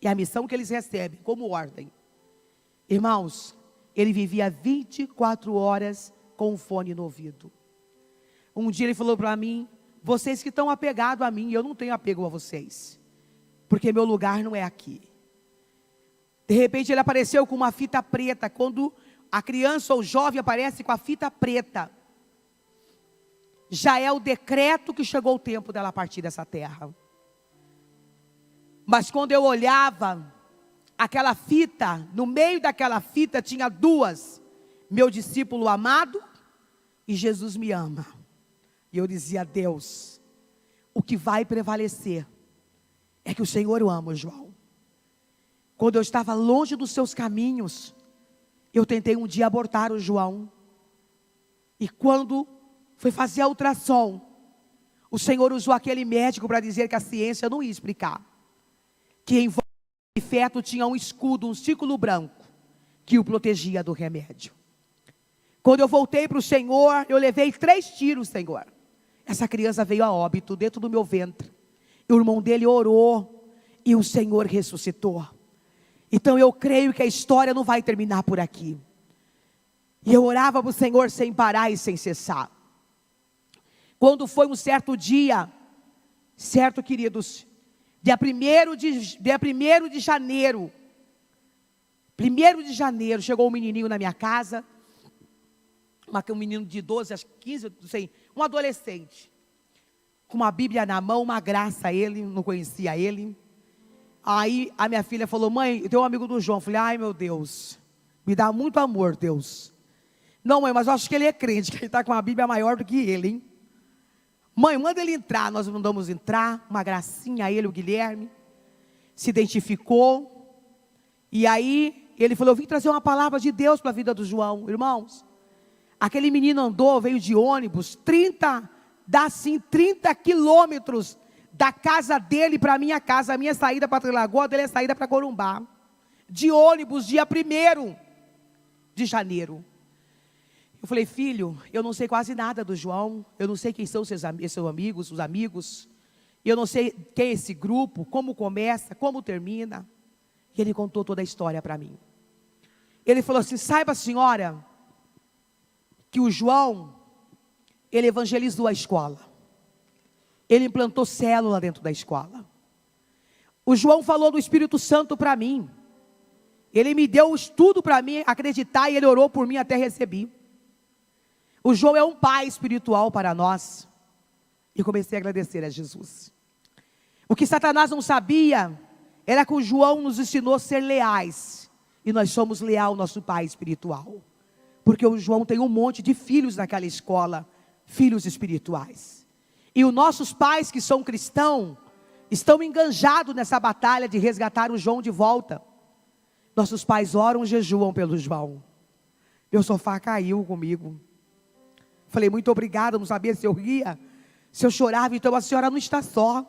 É a missão que eles recebem como ordem. Irmãos, ele vivia 24 horas com o fone no ouvido. Um dia ele falou para mim: vocês que estão apegados a mim, eu não tenho apego a vocês, porque meu lugar não é aqui. De repente ele apareceu com uma fita preta. Quando a criança ou o jovem aparece com a fita preta, já é o decreto que chegou o tempo dela partir dessa terra. Mas quando eu olhava aquela fita, no meio daquela fita tinha duas: meu discípulo amado e Jesus me ama. E eu dizia: Deus, o que vai prevalecer é que o Senhor o ama, João. Quando eu estava longe dos seus caminhos, eu tentei um dia abortar o João. E quando foi fazer a ultrassom, o Senhor usou aquele médico para dizer que a ciência não ia explicar. Que em volta do feto tinha um escudo, um círculo branco, que o protegia do remédio. Quando eu voltei para o Senhor, eu levei 3 tiros, Senhor. Essa criança veio a óbito dentro do meu ventre. E o irmão dele orou e o Senhor ressuscitou. Então eu creio que a história não vai terminar por aqui. E eu orava para o Senhor sem parar e sem cessar. Quando foi um certo dia, certo, queridos, dia 1º de janeiro, 1º de janeiro, chegou um menininho na minha casa, um menino de 12, acho 15, não sei, um adolescente, com uma Bíblia na mão, uma graça a ele, não conhecia ele. Aí a minha filha falou: mãe, eu tenho um amigo do João. Eu falei: ai meu Deus, me dá muito amor, Deus. Não, mãe, mas eu acho que ele é crente, que ele está com uma Bíblia maior do que ele, hein? Mãe, manda ele entrar. Nós mandamos entrar, uma gracinha a ele, o Guilherme, se identificou. E aí ele falou: eu vim trazer uma palavra de Deus para a vida do João. Irmãos, aquele menino andou, veio de ônibus, 30 quilômetros da casa dele para a minha casa. A minha saída para Trilagoa, dele é saída para Corumbá. De ônibus, dia 1º de janeiro. Eu falei: filho, eu não sei quase nada do João. Eu não sei quem são seus amigos, os amigos. Eu não sei quem é esse grupo, como começa, como termina. E ele contou toda a história para mim. Ele falou assim: saiba, senhora, que o João, ele evangelizou a escola. Ele implantou célula dentro da escola. O João falou do Espírito Santo para mim. Ele me deu o estudo para mim acreditar, e ele orou por mim, até recebi. O João é um pai espiritual para nós. E comecei a agradecer a Jesus. O que Satanás não sabia era que o João nos ensinou a ser leais. E nós somos leais ao nosso pai espiritual. Porque o João tem um monte de filhos naquela escola, filhos espirituais. E os nossos pais que são cristãos, estão enganjados nessa batalha de resgatar o João de volta. Nossos pais oram e jejuam pelo João. Meu sofá caiu comigo. Falei, muito obrigada, não sabia se eu ria, se eu chorava. Então a senhora não está só.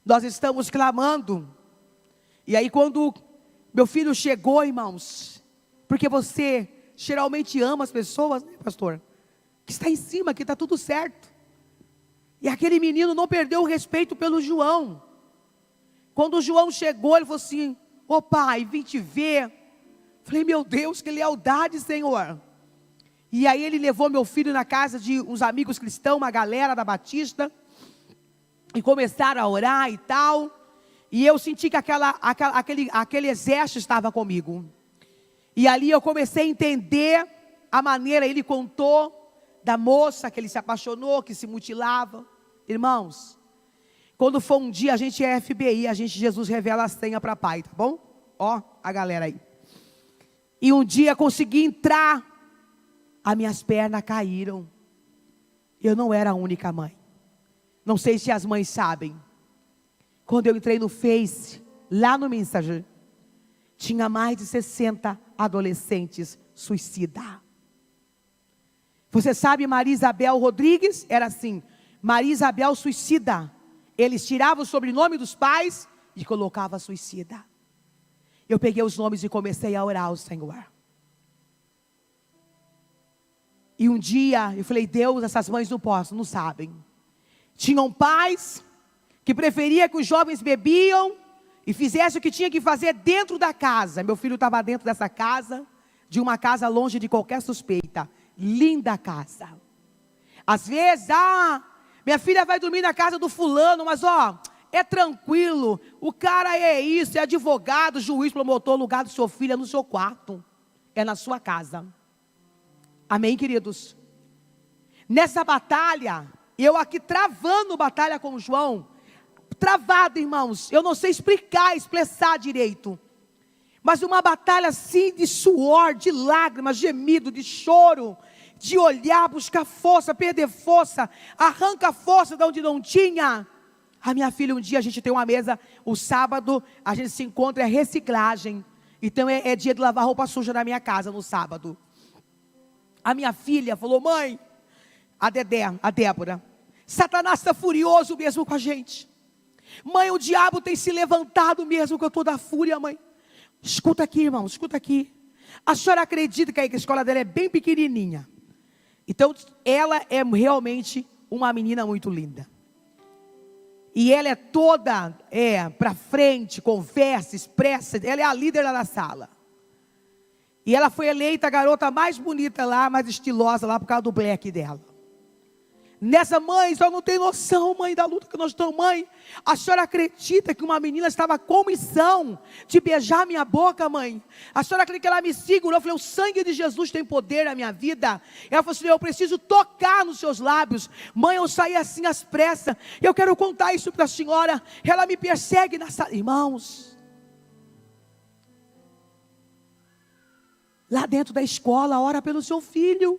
Nós estamos clamando. E aí quando meu filho chegou, irmãos, porque você geralmente ama as pessoas, né, pastor? Que está em cima, que está tudo certo. E aquele menino não perdeu o respeito pelo João. Quando o João chegou, ele falou assim, ô pai, vim te ver. Falei, meu Deus, que lealdade, Senhor. E aí ele levou meu filho na casa de uns amigos cristãos, uma galera da Batista, e começaram a orar e tal. E eu senti que aquele exército estava comigo. E ali eu comecei a entender a maneira, ele contou da moça que ele se apaixonou, que se mutilava. Irmãos, quando for um dia, a gente é FBI, Jesus revela a senha para pai, tá bom? Ó, a galera aí. E um dia consegui entrar, as minhas pernas caíram. Eu não era a única mãe. Não sei se as mães sabem. Quando eu entrei no Face, lá no Messenger, tinha mais de 60 adolescentes suicidas. Você sabe, Maria Isabel Rodrigues era assim, Maria Isabel suicida. Eles tiravam o sobrenome dos pais e colocavam suicida. Eu peguei os nomes e comecei a orar ao Senhor. E um dia eu falei, Deus, essas mães não sabem. Tinham pais que preferiam que os jovens bebiam e fizessem o que tinha que fazer dentro da casa. Meu filho estava dentro dessa casa, de uma casa longe de qualquer suspeita. Linda casa. Às vezes, minha filha vai dormir na casa do fulano, mas é tranquilo, o cara é isso, é advogado, juiz, promotor, lugar do seu filho é no seu quarto, é na sua casa. Amém, queridos? Nessa batalha, eu aqui travando batalha com o João, travado, irmãos, eu não sei expressar direito, mas uma batalha assim de suor, de lágrimas, gemido, de choro, de olhar, buscar força, perder força, arranca força de onde não tinha. A minha filha, um dia a gente tem uma mesa, o sábado a gente se encontra, é reciclagem, então é dia de lavar roupa suja na minha casa no sábado. A minha filha falou, mãe, a Débora, Satanás está furioso mesmo com a gente. Mãe, o diabo tem se levantado mesmo com toda a fúria, mãe. Escuta aqui, irmão, escuta aqui. A senhora acredita que a escola dela é bem pequenininha. Então, ela é realmente uma menina muito linda. E ela é toda para frente, conversa, expressa. Ela é a líder lá da sala. E ela foi eleita a garota mais bonita lá, mais estilosa lá, por causa do black dela. Nessa, mãe, só não tem noção, mãe, da luta que nós estamos, mãe. A senhora acredita que uma menina estava com missão de beijar minha boca, mãe? A senhora acredita que ela me segurou? Eu falei, o sangue de Jesus tem poder na minha vida. Ela falou assim, eu preciso tocar nos seus lábios. Mãe, eu saí assim às pressas. Eu quero contar isso para a senhora. Ela me persegue na sala. Irmãos, lá dentro da escola, ora pelo seu filho.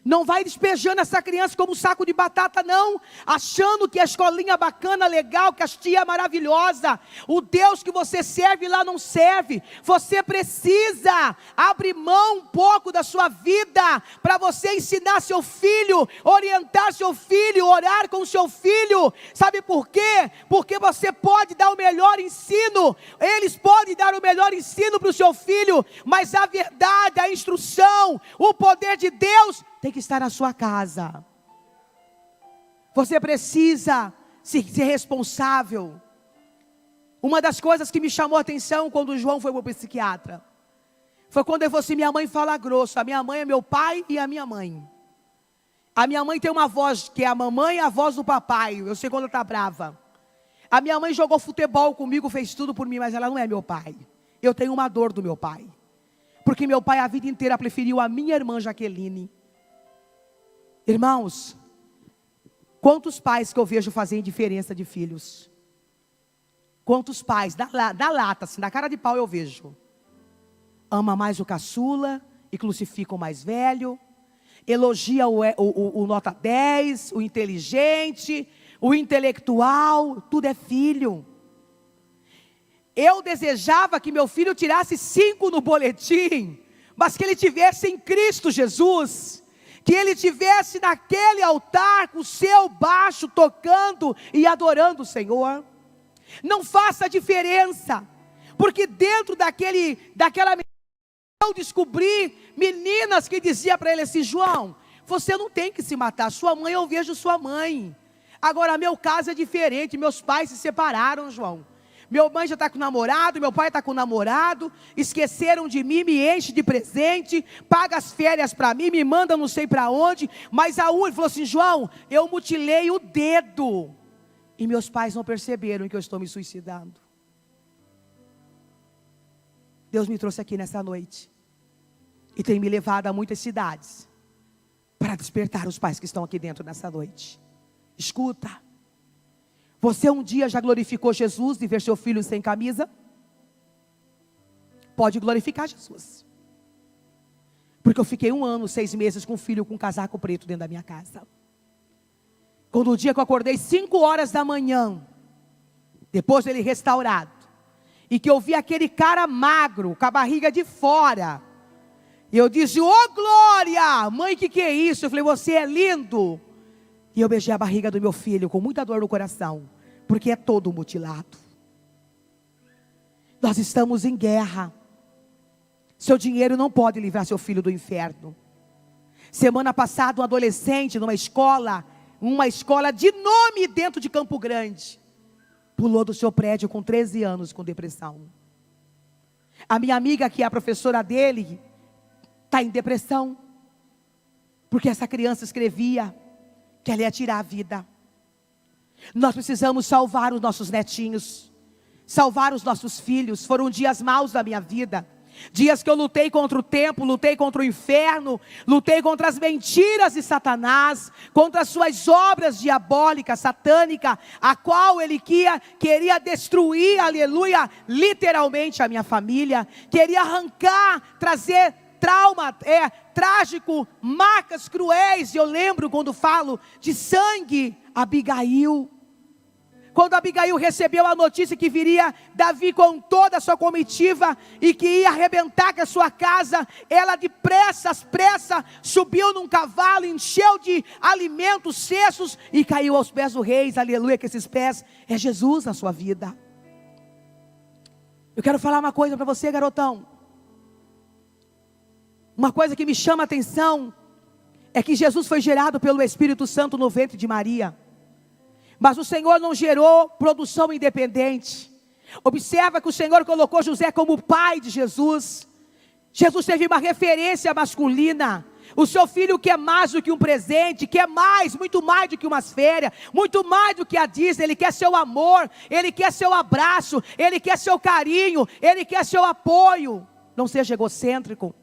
Não vai despejando essa criança como um saco de batata, não. Achando que a escolinha bacana, legal, que a tia é maravilhosa. O Deus que você serve lá não serve. Você precisa abrir mão um pouco da sua vida para você ensinar seu filho, orientar seu filho, orar com seu filho. Sabe por quê? Porque você pode dar o melhor ensino. Eles podem dar o melhor ensino para o seu filho. Mas a verdade, a instrução, o poder de Deus tem que estar na sua casa. Você precisa ser responsável. Uma das coisas que me chamou a atenção quando o João foi para o psiquiatra, foi quando ele falou assim, minha mãe fala grosso. A minha mãe é meu pai e a minha mãe. A minha mãe tem uma voz que é a mamãe e a voz do papai. Eu sei quando ela está brava. A minha mãe jogou futebol comigo, fez tudo por mim, mas ela não é meu pai. Eu tenho uma dor do meu pai. Porque meu pai a vida inteira preferiu a minha irmã Jaqueline. Irmãos, quantos pais que eu vejo fazerem diferença de filhos? Quantos pais, da lata, assim, da cara de pau eu vejo. Ama mais o caçula e crucifica o mais velho. elogia o nota 10, o inteligente, o intelectual, tudo é filho. Eu desejava que meu filho tirasse 5 no boletim, mas que ele tivesse em Cristo Jesus, que ele tivesse naquele altar com o seu baixo tocando e adorando o Senhor. Não faça diferença, porque dentro daquela eu descobri meninas que diziam para ele assim: João, você não tem que se matar, sua mãe, eu vejo sua mãe. Agora meu caso é diferente, meus pais se separaram, João. Meu mãe já está com namorado, meu pai está com namorado, esqueceram de mim, me enche de presente, paga as férias para mim, me manda não sei para onde, mas ele falou assim: João, eu mutilei o dedo, e meus pais não perceberam que eu estou me suicidando. Deus me trouxe aqui nessa noite, e tem me levado a muitas cidades, para despertar os pais que estão aqui dentro nessa noite. Escuta, você um dia já glorificou Jesus de ver seu filho sem camisa? Pode glorificar Jesus. Porque eu fiquei 1 ano, 6 meses com um filho com um casaco preto dentro da minha casa. Quando o dia que eu acordei 5 horas da manhã, depois dele restaurado, e que eu vi aquele cara magro, com a barriga de fora, e eu disse: ô glória, mãe, que é isso? Eu falei: você é lindo. E eu beijei a barriga do meu filho com muita dor no coração, porque é todo mutilado. Nós estamos em guerra. Seu dinheiro não pode livrar seu filho do inferno. Semana passada, um adolescente numa escola de nome dentro de Campo Grande, pulou do seu prédio com 13 anos com depressão. A minha amiga, que é a professora dele, está em depressão, porque essa criança escrevia que ela ia tirar a vida. Nós precisamos salvar os nossos netinhos, salvar os nossos filhos. Foram dias maus da minha vida, dias que eu lutei contra o tempo, lutei contra o inferno, lutei contra as mentiras de Satanás, contra as suas obras diabólicas, satânicas, a qual ele queria destruir, aleluia, literalmente a minha família, queria arrancar, trazer trauma, trágico, marcas cruéis. Eu lembro quando falo de sangue, Abigail. Quando Abigail recebeu a notícia que viria Davi com toda a sua comitiva e que ia arrebentar com a sua casa, ela depressa, subiu num cavalo, encheu de alimentos, cestos e caiu aos pés do rei. Aleluia, que esses pés é Jesus na sua vida. Eu quero falar uma coisa para você, garotão. Uma coisa que me chama a atenção é que Jesus foi gerado pelo Espírito Santo no ventre de Maria, mas o Senhor não gerou produção independente. Observa que o Senhor colocou José como pai de Jesus. Jesus teve uma referência masculina. O seu filho quer mais do que um presente, quer mais, muito mais do que umas férias, muito mais do que a Disney. Ele quer seu amor, ele quer seu abraço, ele quer seu carinho, ele quer seu apoio. Não seja egocêntrico.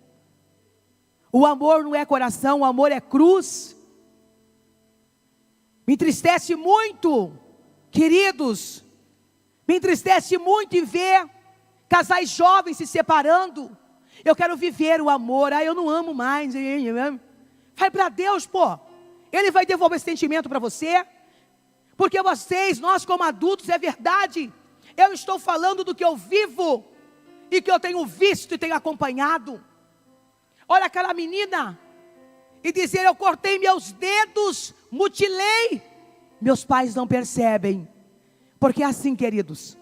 O amor não é coração, o amor é cruz. Me entristece muito, queridos, me entristece muito em ver casais jovens se separando. Eu quero viver o amor, eu não amo mais. Vai para Deus, pô. Ele vai devolver esse sentimento para você. Porque nós como adultos, é verdade, eu estou falando do que eu vivo e que eu tenho visto e tenho acompanhado. Olha aquela menina e dizer: eu cortei meus dedos, mutilei. Meus pais não percebem, porque é assim, queridos,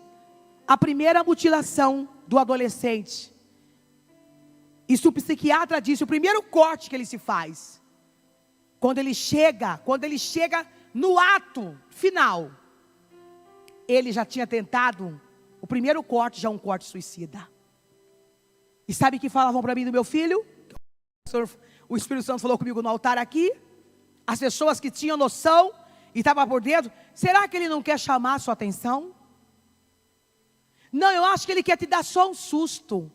a primeira mutilação do adolescente, isso o psiquiatra disse, o primeiro corte que ele se faz, quando ele chega no ato final, ele já tinha tentado, o primeiro corte já é um corte suicida. E sabe o que falavam para mim do meu filho? O Espírito Santo falou comigo no altar aqui. As pessoas que tinham noção e estavam por dentro: será que ele não quer chamar a sua atenção? Não, eu acho que ele quer te dar só um susto.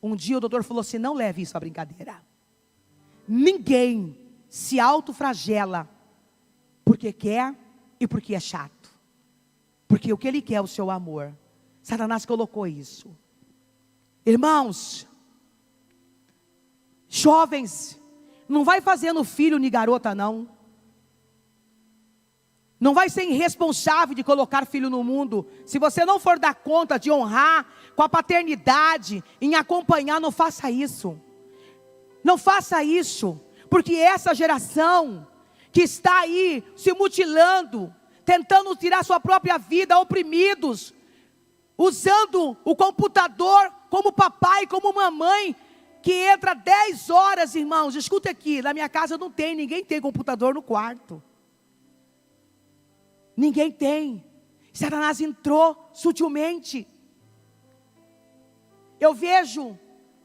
Um dia o doutor falou assim: não leve isso à brincadeira. Ninguém se autoflagela porque quer e porque é chato. Porque o que ele quer é o seu amor. Satanás colocou isso. Irmãos, jovens, não vai fazendo filho nem garota, não. Não vai ser irresponsável de colocar filho no mundo. Se você não for dar conta de honrar com a paternidade, em acompanhar, não faça isso. Não faça isso. Porque essa geração que está aí se mutilando, tentando tirar sua própria vida, oprimidos, usando o computador como papai, como mamãe, que entra 10 horas, irmãos. Escuta aqui, na minha casa não tem, ninguém tem computador no quarto. Ninguém tem. Satanás entrou sutilmente. Eu vejo,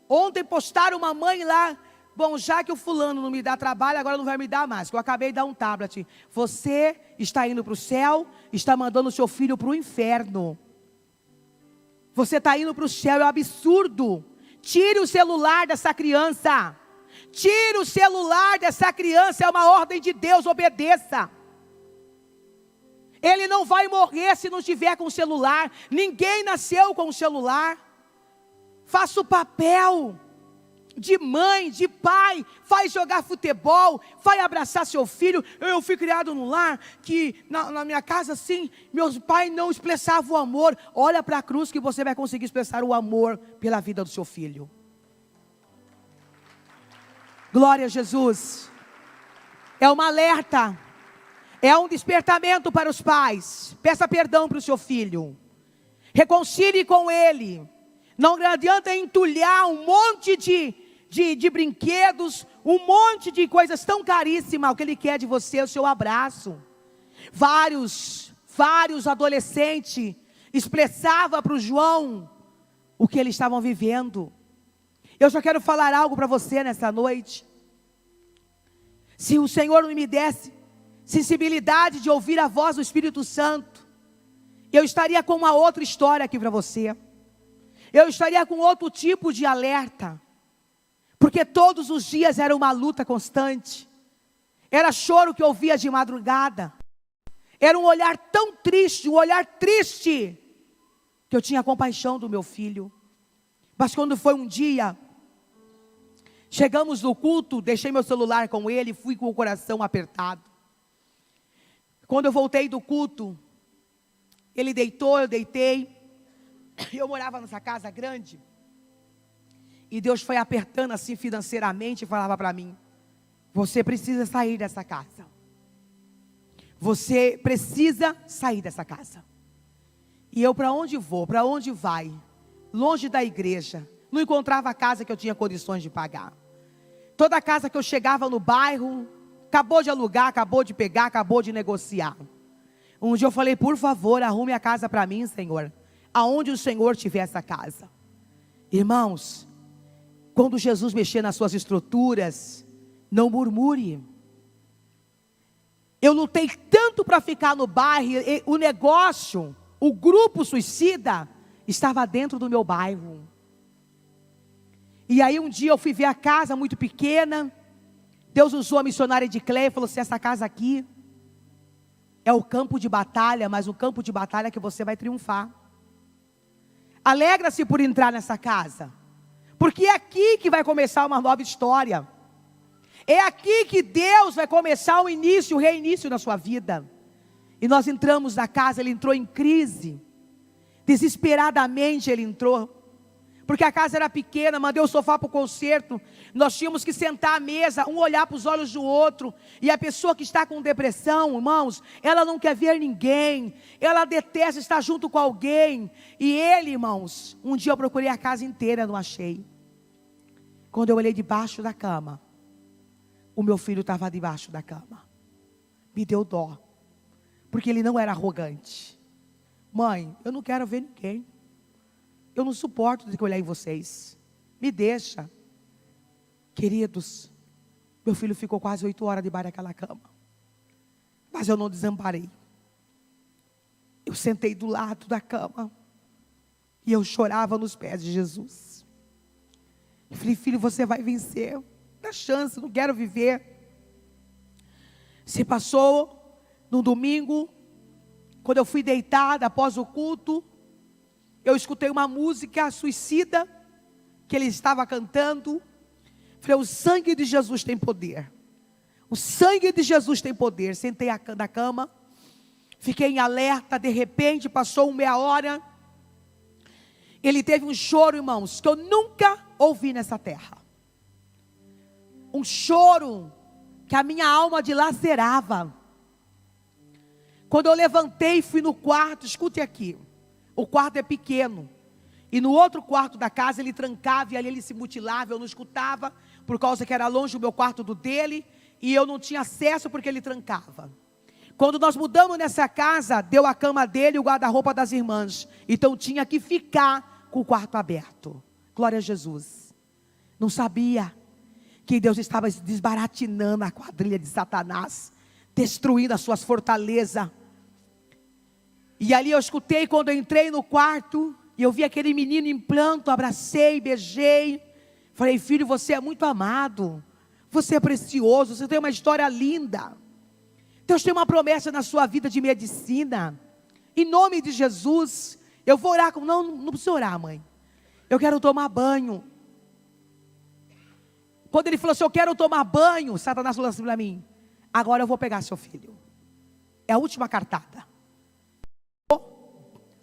ontem postaram uma mãe lá, bom, já que o fulano não me dá trabalho, agora não vai me dar mais, que eu acabei de dar um tablet. Você está indo para o céu, está mandando o seu filho para o inferno. Você está indo para o céu, é um absurdo. Tire o celular dessa criança. Tire o celular dessa criança, é uma ordem de Deus, obedeça. Ele não vai morrer se não tiver com o celular. Ninguém nasceu com o celular. Faça o papel de mãe, de pai. Vai jogar futebol, vai abraçar seu filho. Eu fui criado num lar que na minha casa assim, meus pais não expressavam o amor. Olha para a cruz que você vai conseguir expressar o amor pela vida do seu filho. Glória a Jesus. É uma alerta. É um despertamento para os pais. Peça perdão para o seu filho. Reconcilie com ele. Não adianta entulhar um monte de brinquedos, um monte de coisas tão caríssimas. O que ele quer de você é o seu abraço. Vários adolescentes expressavam para o João o que eles estavam vivendo. Eu já quero falar algo para você nessa noite. Se o Senhor não me desse sensibilidade de ouvir a voz do Espírito Santo, eu estaria com uma outra história aqui para você. Eu estaria com outro tipo de alerta. Porque todos os dias era uma luta constante. Era choro que eu ouvia de madrugada. Era um olhar tão triste, um olhar triste, que eu tinha compaixão do meu filho. Mas quando foi um dia, chegamos no culto, deixei meu celular com ele, fui com o coração apertado. Quando eu voltei do culto, ele deitou, eu deitei. Eu morava nessa casa grande. E Deus foi apertando assim financeiramente e falava para mim: você precisa sair dessa casa. Você precisa sair dessa casa. E eu, para onde vou? Para onde vai? Longe da igreja. Não encontrava a casa que eu tinha condições de pagar. Toda casa que eu chegava no bairro, acabou de alugar, acabou de pegar, acabou de negociar. Um dia eu falei: por favor, arrume a casa para mim, Senhor. Aonde o Senhor tiver essa casa. Irmãos, quando Jesus mexer nas suas estruturas, não murmure. Eu lutei tanto para ficar no bairro, o negócio, o grupo suicida, estava dentro do meu bairro. E aí um dia eu fui ver a casa muito pequena. Deus usou a missionária de Cleia e falou assim: essa casa aqui é o campo de batalha, mas o campo de batalha que você vai triunfar. Alegra-se por entrar nessa casa, porque é aqui que vai começar uma nova história. É aqui que Deus vai começar o início, o reinício na sua vida. E nós entramos na casa, ele entrou em crise. Desesperadamente ele entrou. Porque a casa era pequena, mandei o sofá para o concerto. Nós tínhamos que sentar à mesa, um olhar para os olhos do outro. E a pessoa que está com depressão, irmãos, ela não quer ver ninguém. Ela detesta estar junto com alguém. E ele, irmãos, um dia eu procurei a casa inteira, não achei. Quando eu olhei debaixo da cama, o meu filho estava debaixo da cama. Me deu dó. Porque ele não era arrogante. Mãe, eu não quero ver ninguém. Eu não suporto ter que olhar em vocês. Me deixa. Queridos, meu filho ficou quase 8 horas debaixo daquela cama. Mas eu não desamparei. Eu sentei do lado da cama. E eu chorava nos pés de Jesus. Eu falei: filho, você vai vencer. Dá chance, não quero viver. Se passou no domingo, quando eu fui deitada após o culto, eu escutei uma música suicida que ele estava cantando. Falei, o sangue de Jesus tem poder. O sangue de Jesus tem poder. Sentei na cama, fiquei em alerta, de repente passou meia hora. Ele teve um choro, irmãos, que eu nunca ouvi nessa terra. Um choro que a minha alma dilacerava. Quando eu levantei e fui no quarto, escute aqui, o quarto é pequeno. E no outro quarto da casa ele trancava e ali ele se mutilava, eu não escutava, por causa que era longe o meu quarto do dele, e eu não tinha acesso porque ele trancava. Quando nós mudamos nessa casa, deu a cama dele e o guarda-roupa das irmãs. Então tinha que ficar com o quarto aberto. Glória a Jesus. Não sabia que Deus estava desbaratinando a quadrilha de Satanás, destruindo as suas fortalezas. E ali eu escutei quando eu entrei no quarto, e eu vi aquele menino em pranto, abracei, beijei. Falei, filho, você é muito amado. Você é precioso, você tem uma história linda. Deus tem uma promessa na sua vida de medicina. Em nome de Jesus, eu vou orar com... Não precisa orar, mãe. Eu quero tomar banho. Quando ele falou assim, eu quero tomar banho, Satanás falou assim para mim, agora eu vou pegar seu filho. É a última cartada.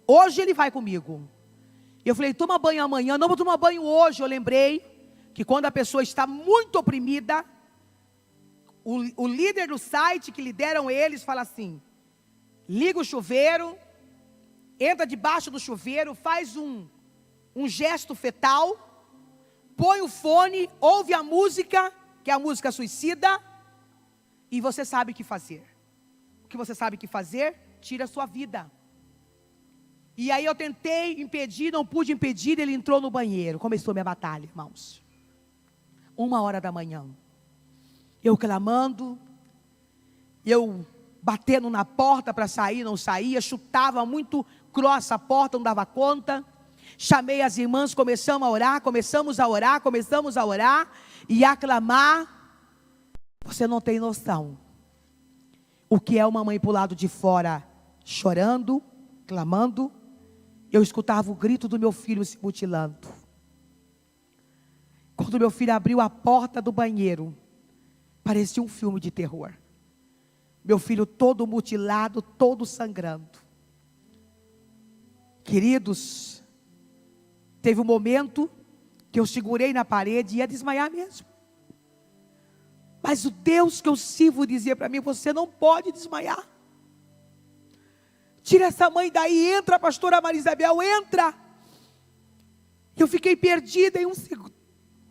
Hoje ele vai comigo. Eu falei, toma banho amanhã. Não vou tomar banho hoje. Eu lembrei que quando a pessoa está muito oprimida, o líder do site que lideram eles fala assim, liga o chuveiro, entra debaixo do chuveiro, faz um gesto fetal, põe o fone, ouve a música, que é a música suicida, e você sabe o que fazer. O que você sabe o que fazer? Tira a sua vida. E aí eu tentei impedir, não pude impedir, ele entrou no banheiro. Começou minha batalha, irmãos. 1h da manhã. Eu clamando, eu batendo na porta para sair, não saía, chutava muito grossa a porta, não dava conta. Chamei as irmãs, começamos a orar e a clamar. Você não tem noção o que é uma mãe para o lado de fora chorando, clamando. Eu escutava o grito do meu filho se mutilando. Quando meu filho abriu a porta do banheiro, parecia um filme de terror. Meu filho todo mutilado, todo sangrando. Queridos, teve um momento que eu segurei na parede e ia desmaiar mesmo. Mas o Deus que eu sirvo dizia para mim, você não pode desmaiar. Tira essa mãe daí, entra, pastora Maria Isabel, entra. Eu fiquei perdida em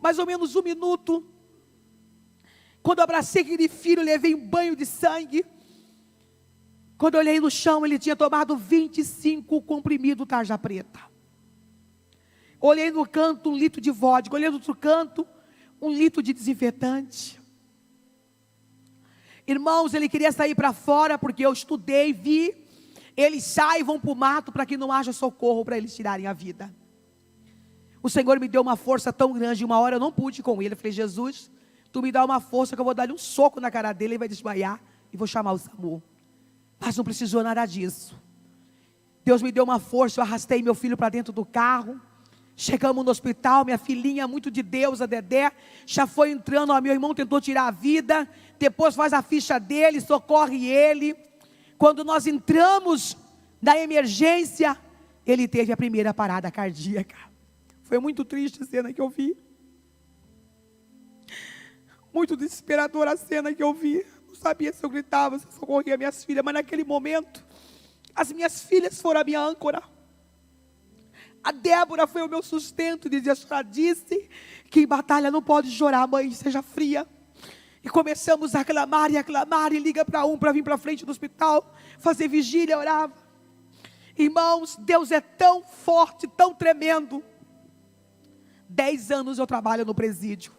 mais ou menos 1 minuto. Quando eu abracei aquele filho, levei um banho de sangue. Quando eu olhei no chão, ele tinha tomado 25 comprimidos tarja preta. Olhei no canto 1 litro de vodka, olhei no outro canto 1 litro de desinfetante. Irmãos, ele queria sair para fora, porque eu estudei, vi. Eles saem e vão para o mato para que não haja socorro para eles tirarem a vida. O Senhor me deu uma força tão grande, uma hora eu não pude ir com ele. Eu falei, Jesus, tu me dá uma força que eu vou dar um soco na cara dele, ele vai desmaiar e vou chamar o SAMU. Mas não precisou nada disso. Deus me deu uma força, eu arrastei meu filho para dentro do carro. Chegamos no hospital, minha filhinha, muito de Deus, a Dedé, já foi entrando, meu irmão tentou tirar a vida, depois faz a ficha dele, socorre ele. Quando nós entramos na emergência, ele teve a primeira parada cardíaca. Foi muito triste a cena que eu vi. Muito desesperadora a cena que eu vi. Não sabia se eu gritava, se eu socorria minhas filhas, mas naquele momento, as minhas filhas foram a minha âncora. A Débora foi o meu sustento, dizia, a senhora disse que em batalha não pode chorar, mãe, seja fria. E começamos a clamar, e liga para para vir para frente do hospital, fazer vigília, orava. Irmãos, Deus é tão forte, tão tremendo. 10 anos eu trabalho no presídio.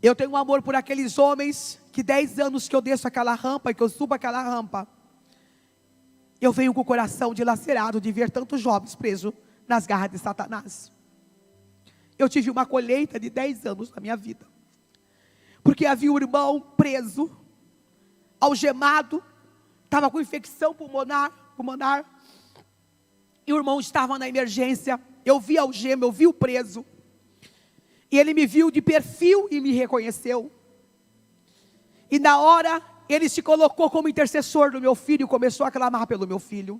Eu tenho um amor por aqueles homens, que 10 anos que eu desço aquela rampa, que eu subo aquela rampa, eu venho com o coração dilacerado de ver tantos jovens presos nas garras de Satanás. Eu tive uma colheita de 10 anos na minha vida. Porque havia um irmão preso, algemado, estava com infecção pulmonar, e o irmão estava na emergência. Eu vi a algema, eu vi o preso. E ele me viu de perfil e me reconheceu. E na hora, ele se colocou como intercessor do meu filho e começou a clamar pelo meu filho.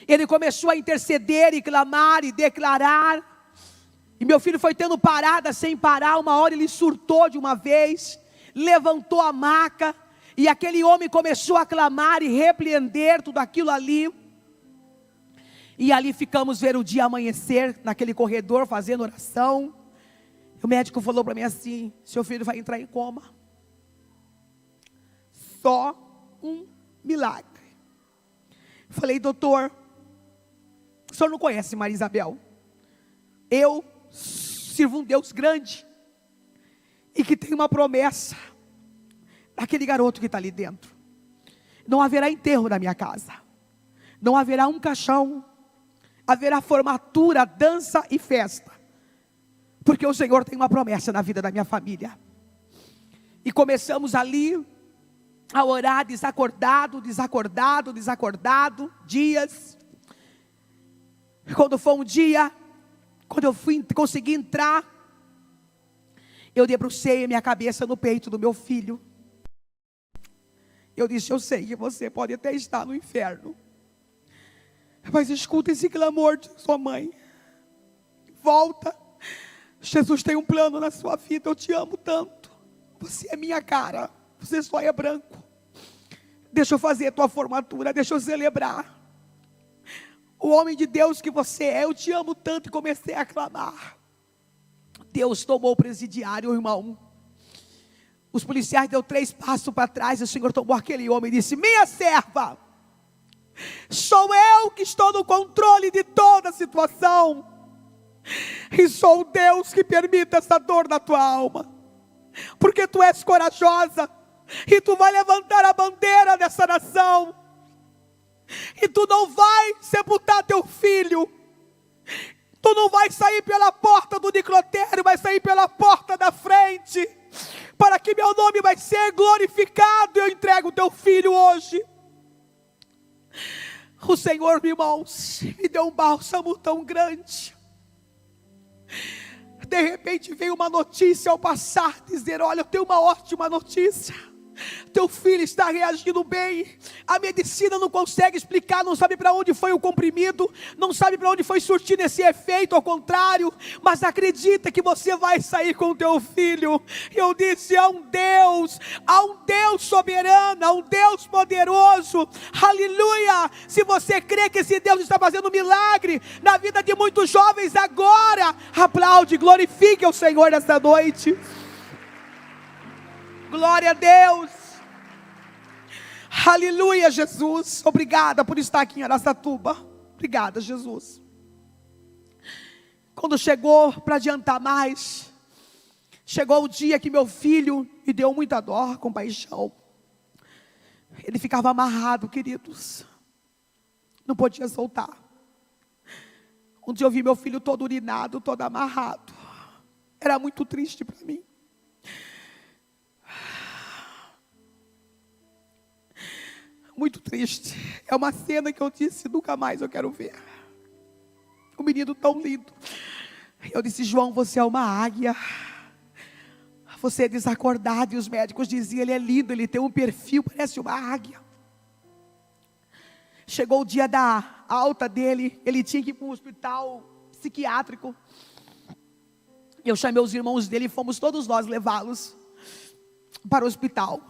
Ele começou a interceder e clamar e declarar. E meu filho foi tendo parada sem parar. Uma hora ele surtou de uma vez, levantou a maca, e aquele homem começou a clamar e repreender tudo aquilo ali. E ali ficamos ver o dia amanhecer, naquele corredor, fazendo oração. E o médico falou para mim assim: seu filho vai entrar em coma. Só um milagre. Falei: doutor, o senhor não conhece Maria Isabel? Eu sirvo um Deus grande, e que tem uma promessa daquele garoto que está ali dentro. Não haverá enterro na minha casa, não haverá um caixão, haverá formatura, dança e festa, porque o Senhor tem uma promessa na vida da minha família. E começamos ali a orar, desacordado, dias. Quando foi um dia, quando eu consegui entrar, eu debrucei a minha cabeça no peito do meu filho. Eu disse: eu sei que você pode até estar no inferno, mas escuta esse clamor de sua mãe. Volta. Jesus tem um plano na sua vida. Eu te amo tanto. Você é minha cara. Você só é branco. Deixa eu fazer a tua formatura. Deixa eu celebrar o homem de Deus que você é. Eu te amo tanto. E comecei a clamar. Deus tomou o presidiário, irmão. Os policiais deu 3 passos para trás. E o Senhor tomou aquele homem e disse: minha serva, sou eu que estou no controle de toda a situação. E sou o Deus que permite essa dor na tua alma, porque tu és corajosa, e tu vai levantar a bandeira dessa nação, e tu não vai sepultar teu filho. Tu não vai sair pela porta do necrotério, vai sair pela porta da frente, para que meu nome vai ser glorificado. Eu entrego teu filho hoje. O Senhor, irmãos, me deu um bálsamo tão grande. De repente veio uma notícia ao passar, dizer: olha, eu tenho uma ótima notícia. Teu filho está reagindo bem. A medicina não consegue explicar, não sabe para onde foi o comprimido, não sabe para onde foi surtido esse efeito, ao contrário, mas acredita que você vai sair com o teu filho. Eu disse: há um Deus soberano, há um Deus poderoso, aleluia. Se você crê que esse Deus está fazendo um milagre na vida de muitos jovens agora, aplaude, glorifique o Senhor nessa noite. Glória a Deus. Aleluia, Jesus. Obrigada por estar aqui em Araçatuba. Obrigada, Jesus. Quando chegou, para adiantar mais, chegou o dia que meu filho me deu muita dor, compaixão. Ele ficava amarrado, queridos, não podia soltar. Um dia eu vi meu filho todo urinado, todo amarrado. Era muito triste para mim. Muito triste. É uma cena que eu disse: nunca mais eu quero ver. Um menino tão lindo. Eu disse: João, você é uma águia. Você é desacordado. E os médicos diziam: ele é lindo, ele tem um perfil, parece uma águia. Chegou o dia da alta dele. Ele tinha que ir para um hospital psiquiátrico. Eu chamei os irmãos dele e fomos todos nós levá-los para o hospital.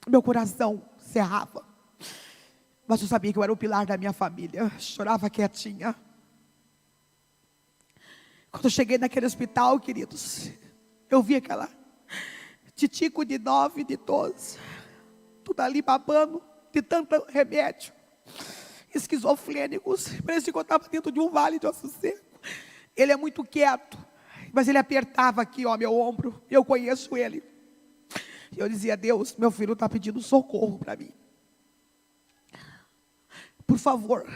Meu coração cerrava, mas eu sabia que eu era o pilar da minha família. Chorava quietinha. Quando eu cheguei naquele hospital, queridos, eu vi aquela titico de 9, de 12, tudo ali babando, de tanto remédio, esquizofrênicos. Parecia que eu estava dentro de um vale de osso seco. Ele é muito quieto, mas ele apertava aqui, ó, meu ombro. Eu conheço ele. E eu dizia: Deus, meu filho está pedindo socorro para mim. Por favor,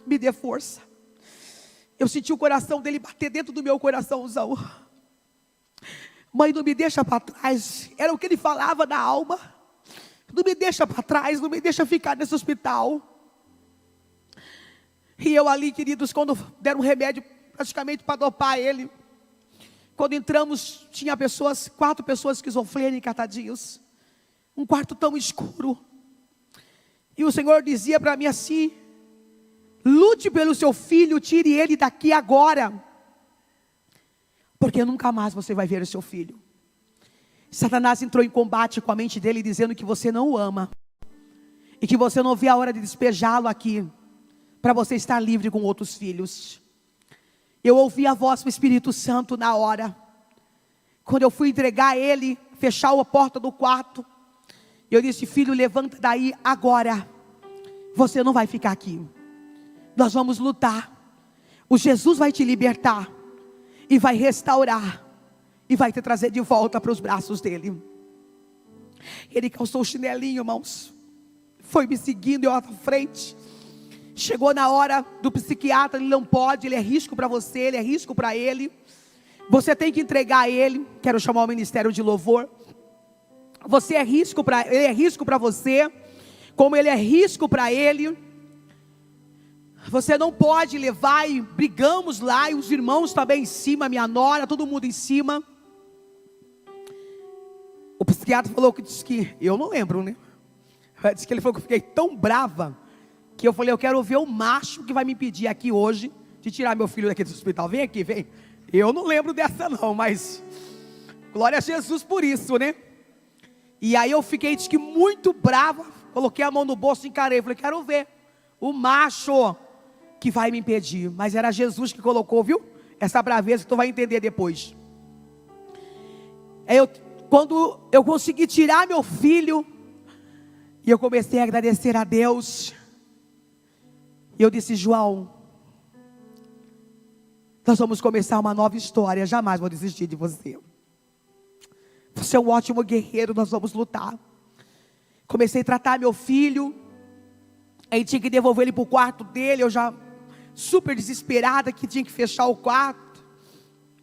me dê força. Eu senti o coração dele bater dentro do meu coraçãozão. Mãe, não me deixa para trás. Era o que ele falava na alma. Não me deixa para trás, não me deixa ficar nesse hospital. E eu ali, queridos, quando deram um remédio praticamente para dopar ele, Quando entramos, tinha pessoas, 4 pessoas esquizofrênicas, tadinhos. Um quarto tão escuro. E o Senhor dizia para mim assim: lute pelo seu filho, tire ele daqui agora, porque nunca mais você vai ver o seu filho. Satanás entrou em combate com a mente dele, dizendo que você não o ama, e que você não vê a hora de despejá-lo aqui, para você estar livre com outros filhos. Eu ouvi a voz do Espírito Santo na hora, quando eu fui entregar ele, fechar a porta do quarto, eu disse: filho, levanta daí agora, você não vai ficar aqui, nós vamos lutar, o Jesus vai te libertar, e vai restaurar, e vai te trazer de volta para os braços dele. Ele calçou o chinelinho, irmãos, foi me seguindo, eu à frente. Chegou na hora do psiquiatra, ele não pode, ele é risco para você, ele é risco para ele, você tem que entregar a ele. Quero chamar o ministério de louvor. Você é risco para ele, é risco para você, como ele é risco para ele. Você não pode levar, e brigamos lá, e os irmãos também em cima, minha nora, todo mundo em cima. O psiquiatra falou que disse que, eu não lembro, né? Disse que ele falou que eu fiquei tão brava, que eu falei: eu quero ver o macho que vai me impedir aqui hoje de tirar meu filho daqui do hospital. Vem aqui, vem. Eu não lembro dessa não, mas glória a Jesus por isso, né? E aí eu fiquei, disse que muito brava, coloquei a mão no bolso e encarei, falei: quero ver o macho que vai me impedir. Mas era Jesus que colocou, viu? Essa braveza que tu vai entender depois. Quando eu consegui tirar meu filho, e eu comecei a agradecer a Deus, e eu disse: João, nós vamos começar uma nova história, jamais vou desistir de você. Você é um ótimo guerreiro, nós vamos lutar. Comecei a tratar meu filho, aí tinha que devolver ele para o quarto dele, eu já super desesperada, que tinha que fechar o quarto.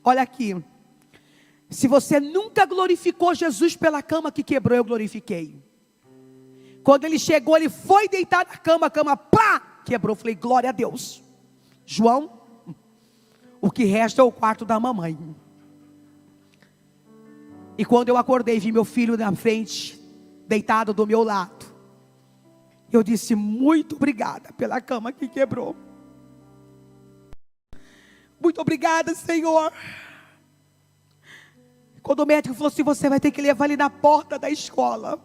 Olha aqui, se você nunca glorificou Jesus pela cama que quebrou, eu glorifiquei. Quando ele chegou, ele foi deitar na cama, a cama pá, quebrou. Falei: glória a Deus. João, o que resta é o quarto da mamãe. E quando eu acordei, vi meu filho na frente, deitado do meu lado. Eu disse: muito obrigada pela cama que quebrou. Muito obrigada, Senhor. Quando o médico falou assim: você vai ter que levar ele na porta da escola.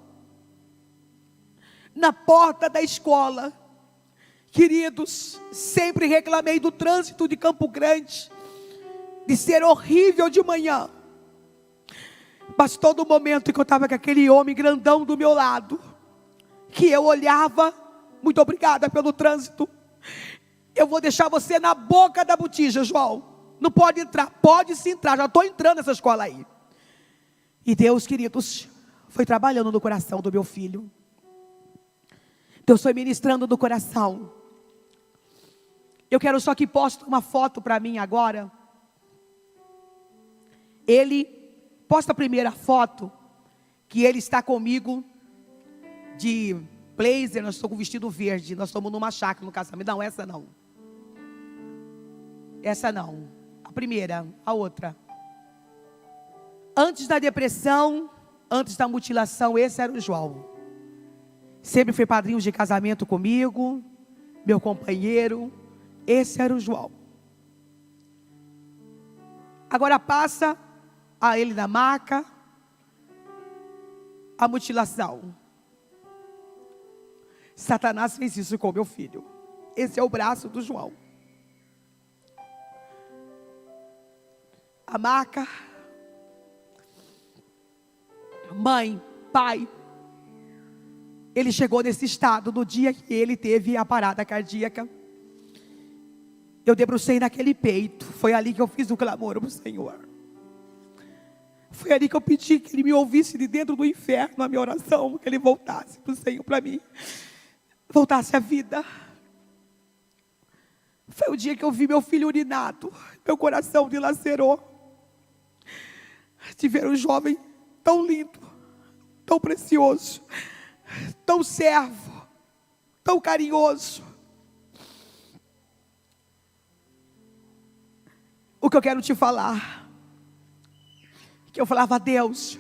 Na porta da escola. Queridos, sempre reclamei do trânsito de Campo Grande, de ser horrível de manhã. Mas todo momento que eu estava com aquele homem grandão do meu lado, que eu olhava: muito obrigada pelo trânsito, eu vou deixar você na boca da botija, João. Não pode entrar, pode se entrar, já estou entrando nessa escola aí. E Deus, queridos, foi trabalhando no coração do meu filho. Deus foi ministrando no coração. Eu quero só que poste uma foto para mim agora. Ele, posta a primeira foto, que ele está comigo, de blazer, nós estou com vestido verde, nós estamos numa chácara no casamento. Não, essa não. Essa não. A primeira, a outra. Antes da depressão, antes da mutilação, esse era o João. Sempre foi padrinho de casamento comigo, meu companheiro. Esse era o João. Agora passa a ele na maca, a mutilação. Satanás fez isso com meu filho. Esse é o braço do João. A maca. Mãe, pai. Ele chegou nesse estado no dia que ele teve a parada cardíaca. Eu debrucei naquele peito. Foi ali que eu fiz o clamor para o Senhor. Foi ali que eu pedi que Ele me ouvisse de dentro do inferno a minha oração, que Ele voltasse para o Senhor, para mim, voltasse à vida. Foi o dia que eu vi meu filho urinado, meu coração dilacerou, de ver um jovem tão lindo, tão precioso, tão servo, tão carinhoso. O que eu quero te falar, que eu falava: Deus,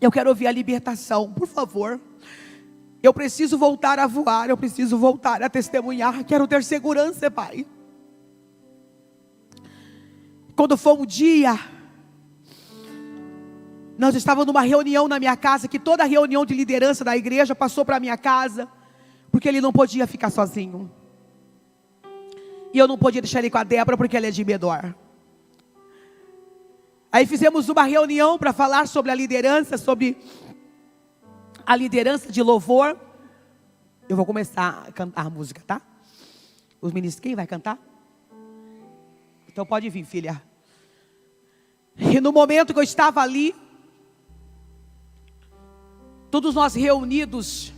eu quero ouvir a libertação, por favor. Eu preciso voltar a voar, eu preciso voltar a testemunhar, quero ter segurança, Pai. Quando foi um dia, nós estávamos numa reunião na minha casa, que toda a reunião de liderança da igreja passou para a minha casa, porque ele não podia ficar sozinho. E eu não podia deixar ele com a Débora, porque ela é de menor. Aí fizemos uma reunião para falar sobre a liderança, sobre a liderança de louvor. Eu vou começar a cantar a música, tá? Os ministros, quem vai cantar? Então pode vir, filha. E no momento que eu estava ali, todos nós reunidos,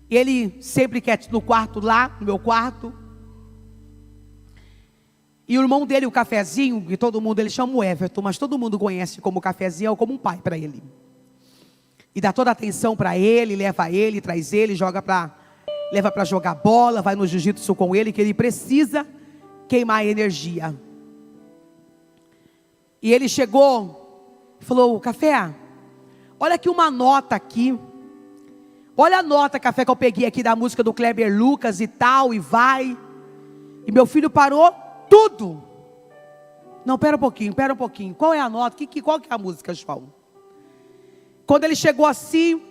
ele sempre quer no quarto lá, no meu quarto. E o irmão dele, o Cafezinho, que todo mundo, ele chama o Everton, mas todo mundo conhece como Cafezinho, ou como um pai para ele. E dá toda a atenção para ele, leva ele, traz ele, leva para jogar bola, vai no jiu-jitsu com ele, que ele precisa queimar energia. E ele chegou e falou: Café, olha aqui uma nota aqui. Olha a nota, Café, que eu peguei aqui da música do Kleber Lucas e tal, e vai. E meu filho parou tudo. Não, pera um pouquinho. Qual é a nota? Qual que é a música, João? Quando ele chegou assim,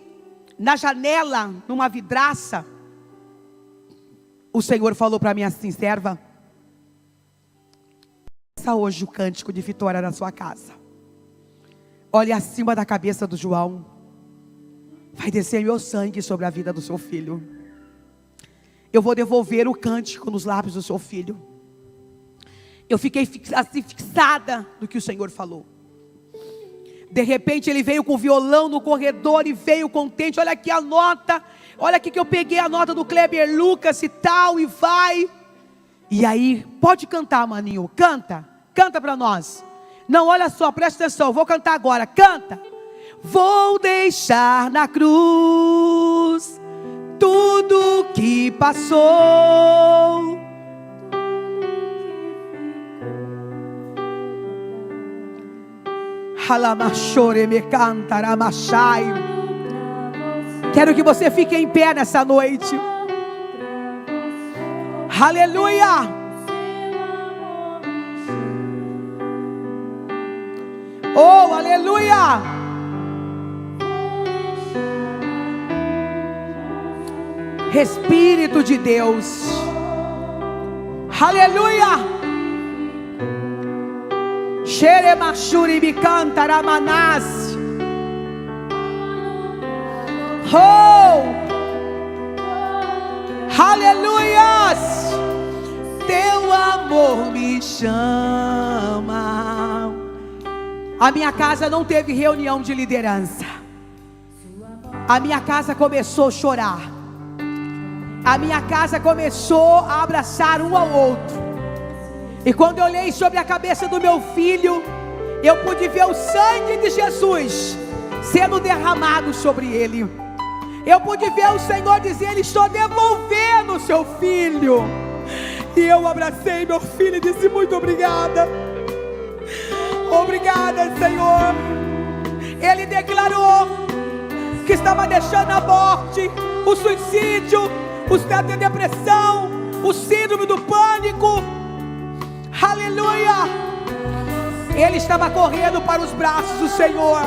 na janela, numa vidraça, o Senhor falou para mim assim: serva, faça hoje o cântico de vitória na sua casa. Olhe acima da cabeça do João. Vai descer meu sangue sobre a vida do seu filho. Eu vou devolver o cântico nos lábios do seu filho. Eu fiquei assim fixada no que o Senhor falou. De repente ele veio com o violão no corredor e veio contente: olha aqui a nota, olha aqui que eu peguei a nota do Kleber Lucas e tal, e vai. E aí, pode cantar, maninho, canta para nós. Não, olha só, presta atenção, vou cantar agora, canta. Vou deixar na cruz tudo que passou. Quero que você fique em pé nessa noite. Aleluia. Oh, aleluia. Espírito de Deus. Aleluia. Xeremachuri me canta Ramanás. Oh, aleluias. Teu amor me chama. A minha casa não teve reunião de liderança. A minha casa começou a chorar. A minha casa começou a abraçar um ao outro. E quando eu olhei sobre a cabeça do meu filho, eu pude ver o sangue de Jesus sendo derramado sobre ele. Eu pude ver o Senhor dizer: Ele estou devolvendo o seu filho. E eu abracei meu filho e disse: muito obrigada. Obrigada, Senhor. Ele declarou que estava deixando a morte, o suicídio, a depressão, o síndrome do pânico. Aleluia. Ele estava correndo para os braços do Senhor.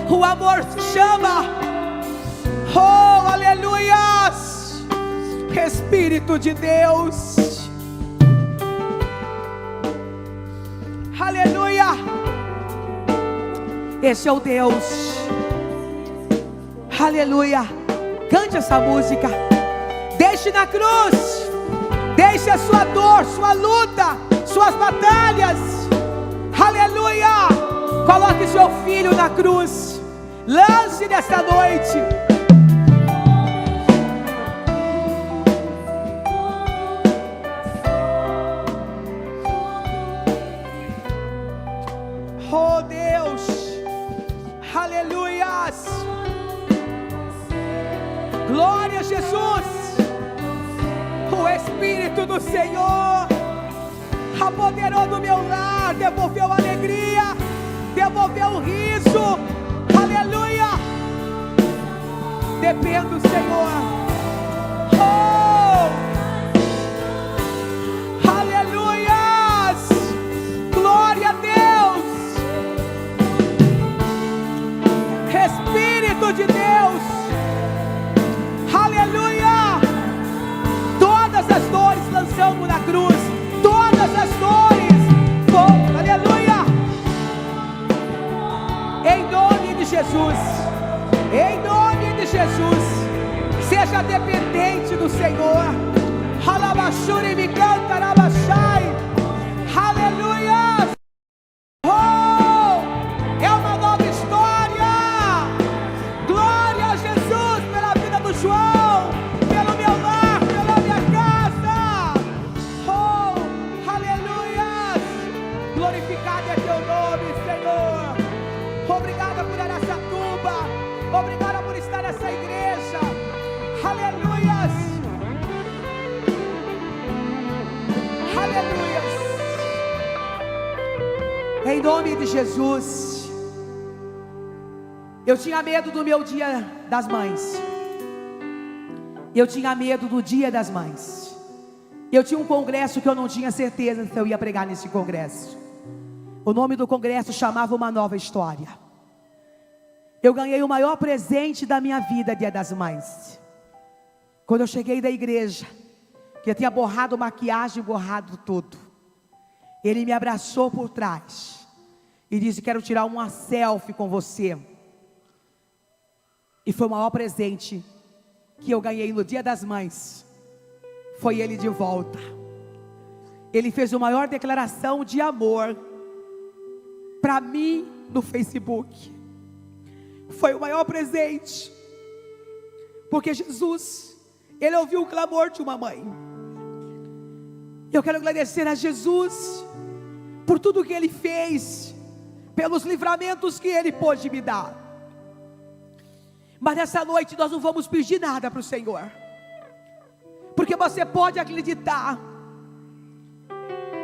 O amor se chama. Oh, aleluias. Espírito de Deus. Aleluia. Esse é o Deus. Aleluia. Cante essa música. Deixe na cruz. Deixe a sua dor, sua luta, suas batalhas. Aleluia. Coloque seu filho na cruz. Lance nesta noite. Oh Deus. Aleluias. Glória a Jesus. O Espírito do Senhor. apoderou do meu lar, devolveu a alegria, devolveu o riso. Aleluia. Dependo do Senhor. Oh, aleluias, glória a Deus. Espírito de Deus, aleluia. Todas as dores lançamos na cruz, todas as dores, oh, aleluia. Em nome de Jesus, em nome de Jesus, seja dependente do Senhor. Alabashuri me canta, alabashai. Aleluia. Oh, é uma nova história. Glória a Jesus pela vida do João, pelo meu lar, pela minha casa. Oh, aleluia. Glorificado é teu nome, Senhor. Obrigada por Araçatuba. Obrigada por estar nessa igreja. Aleluias. Aleluias. Em nome de Jesus. Eu tinha medo do meu dia das mães. Eu tinha medo do dia das mães. Eu tinha um congresso que eu não tinha certeza se eu ia pregar nesse congresso. O nome do congresso chamava Uma Nova História. Eu ganhei o maior presente da minha vida, Dia das Mães. Quando eu cheguei da igreja, que eu tinha borrado maquiagem, borrado tudo, ele me abraçou por trás e disse: quero tirar uma selfie com você. E foi o maior presente que eu ganhei no Dia das Mães. Foi ele de volta. Ele fez a maior declaração de amor para mim no Facebook. Foi o maior presente, porque Jesus, Ele ouviu o clamor de uma mãe. Eu quero agradecer a Jesus por tudo que Ele fez, pelos livramentos que Ele pôde me dar. Mas nessa noite nós não vamos pedir nada para o Senhor, porque você pode acreditar.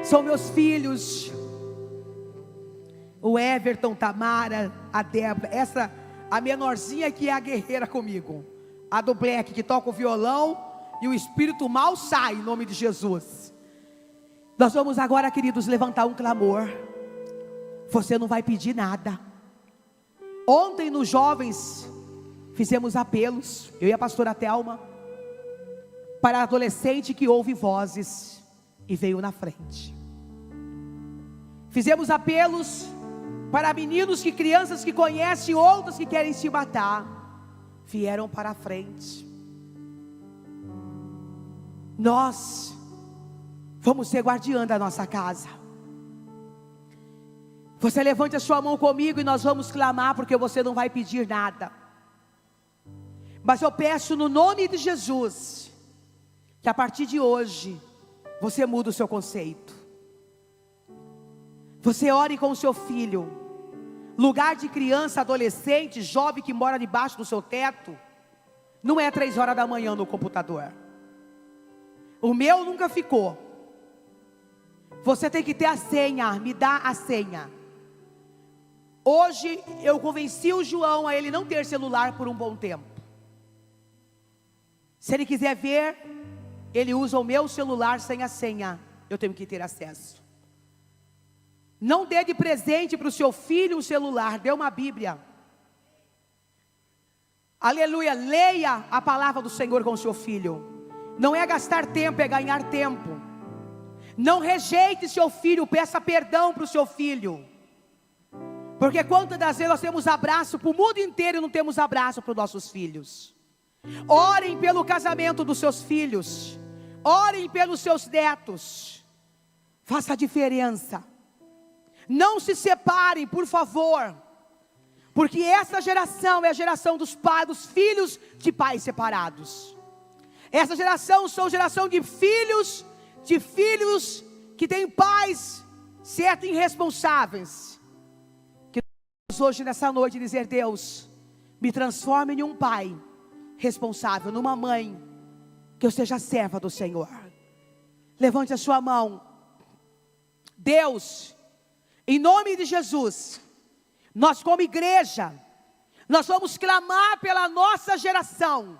São meus filhos, o Everton, Tamara, a Débora, a menorzinha que é a guerreira comigo, a do Black que toca o violão, e o espírito mal sai em nome de Jesus. Nós vamos agora, queridos, levantar um clamor. Você não vai pedir nada. Ontem nos jovens fizemos apelos, eu e a pastora Thelma, para adolescente que ouve vozes e veio na frente. Fizemos apelos para meninos e crianças que conhecem outros que querem se matar, vieram para a frente. Nós vamos ser guardiã da nossa casa. Você levante a sua mão comigo e nós vamos clamar, porque você não vai pedir nada. Mas eu peço no nome de Jesus, que a partir de hoje, você muda o seu conceito. Você ore com o seu filho. Lugar de criança, adolescente, jovem que mora debaixo do seu teto, não é 3 horas da manhã no computador. O meu nunca ficou. Você tem que ter a senha, me dá a senha. Hoje eu convenci o João a ele não ter celular por um bom tempo. Se ele quiser ver, ele usa o meu celular sem a senha. Eu tenho que ter acesso. Não dê de presente para o seu filho um celular, dê uma Bíblia. Aleluia, leia a palavra do Senhor com o seu filho. Não é gastar tempo, é ganhar tempo. Não rejeite seu filho, peça perdão para o seu filho. Porque quantas das vezes nós temos abraço para o mundo inteiro e não temos abraço para os nossos filhos. Orem pelo casamento dos seus filhos. Orem pelos seus netos. Faça a diferença. Não se separem, por favor. Porque essa geração é a geração dos pais, dos filhos de pais separados. Essa geração são geração de filhos que têm pais certo irresponsáveis. Que nós hoje nessa noite dizer: Deus, me transforme em um pai responsável, numa mãe que eu seja serva do Senhor. Levante a sua mão. Deus, em nome de Jesus, nós como igreja, nós vamos clamar pela nossa geração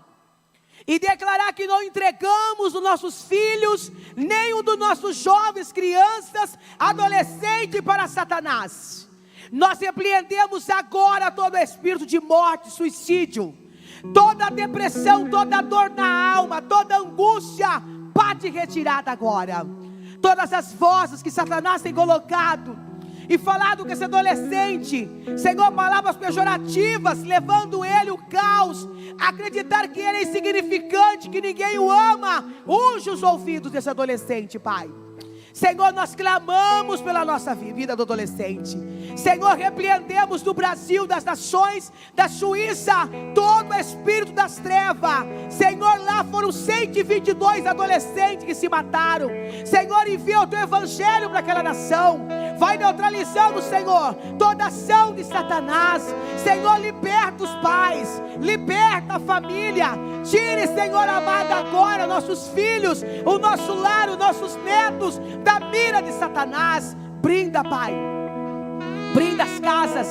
e declarar que não entregamos os nossos filhos, nem um dos nossos jovens, crianças, adolescentes para Satanás. Nós repreendemos agora todo espírito de morte, suicídio, toda depressão, toda dor na alma, toda angústia, bate retirada agora. Todas as vozes que Satanás tem colocado e falado com esse adolescente, Senhor, palavras pejorativas, levando ele o caos, acreditar que ele é insignificante, que ninguém o ama, unge os ouvidos desse adolescente, Pai. Senhor, nós clamamos pela nossa vida do adolescente. Senhor, repreendemos do Brasil, das nações, da Suíça, todo o espírito das trevas. Senhor, lá foram 122 adolescentes que se mataram. Senhor, envia o teu evangelho para aquela nação. Vai neutralizando, Senhor, toda ação de Satanás. Senhor, liberta os pais, liberta a família. Tire, Senhor amado, agora nossos filhos, o nosso lar, os nossos netos da mira de Satanás. Brinda, Pai, brinda as casas,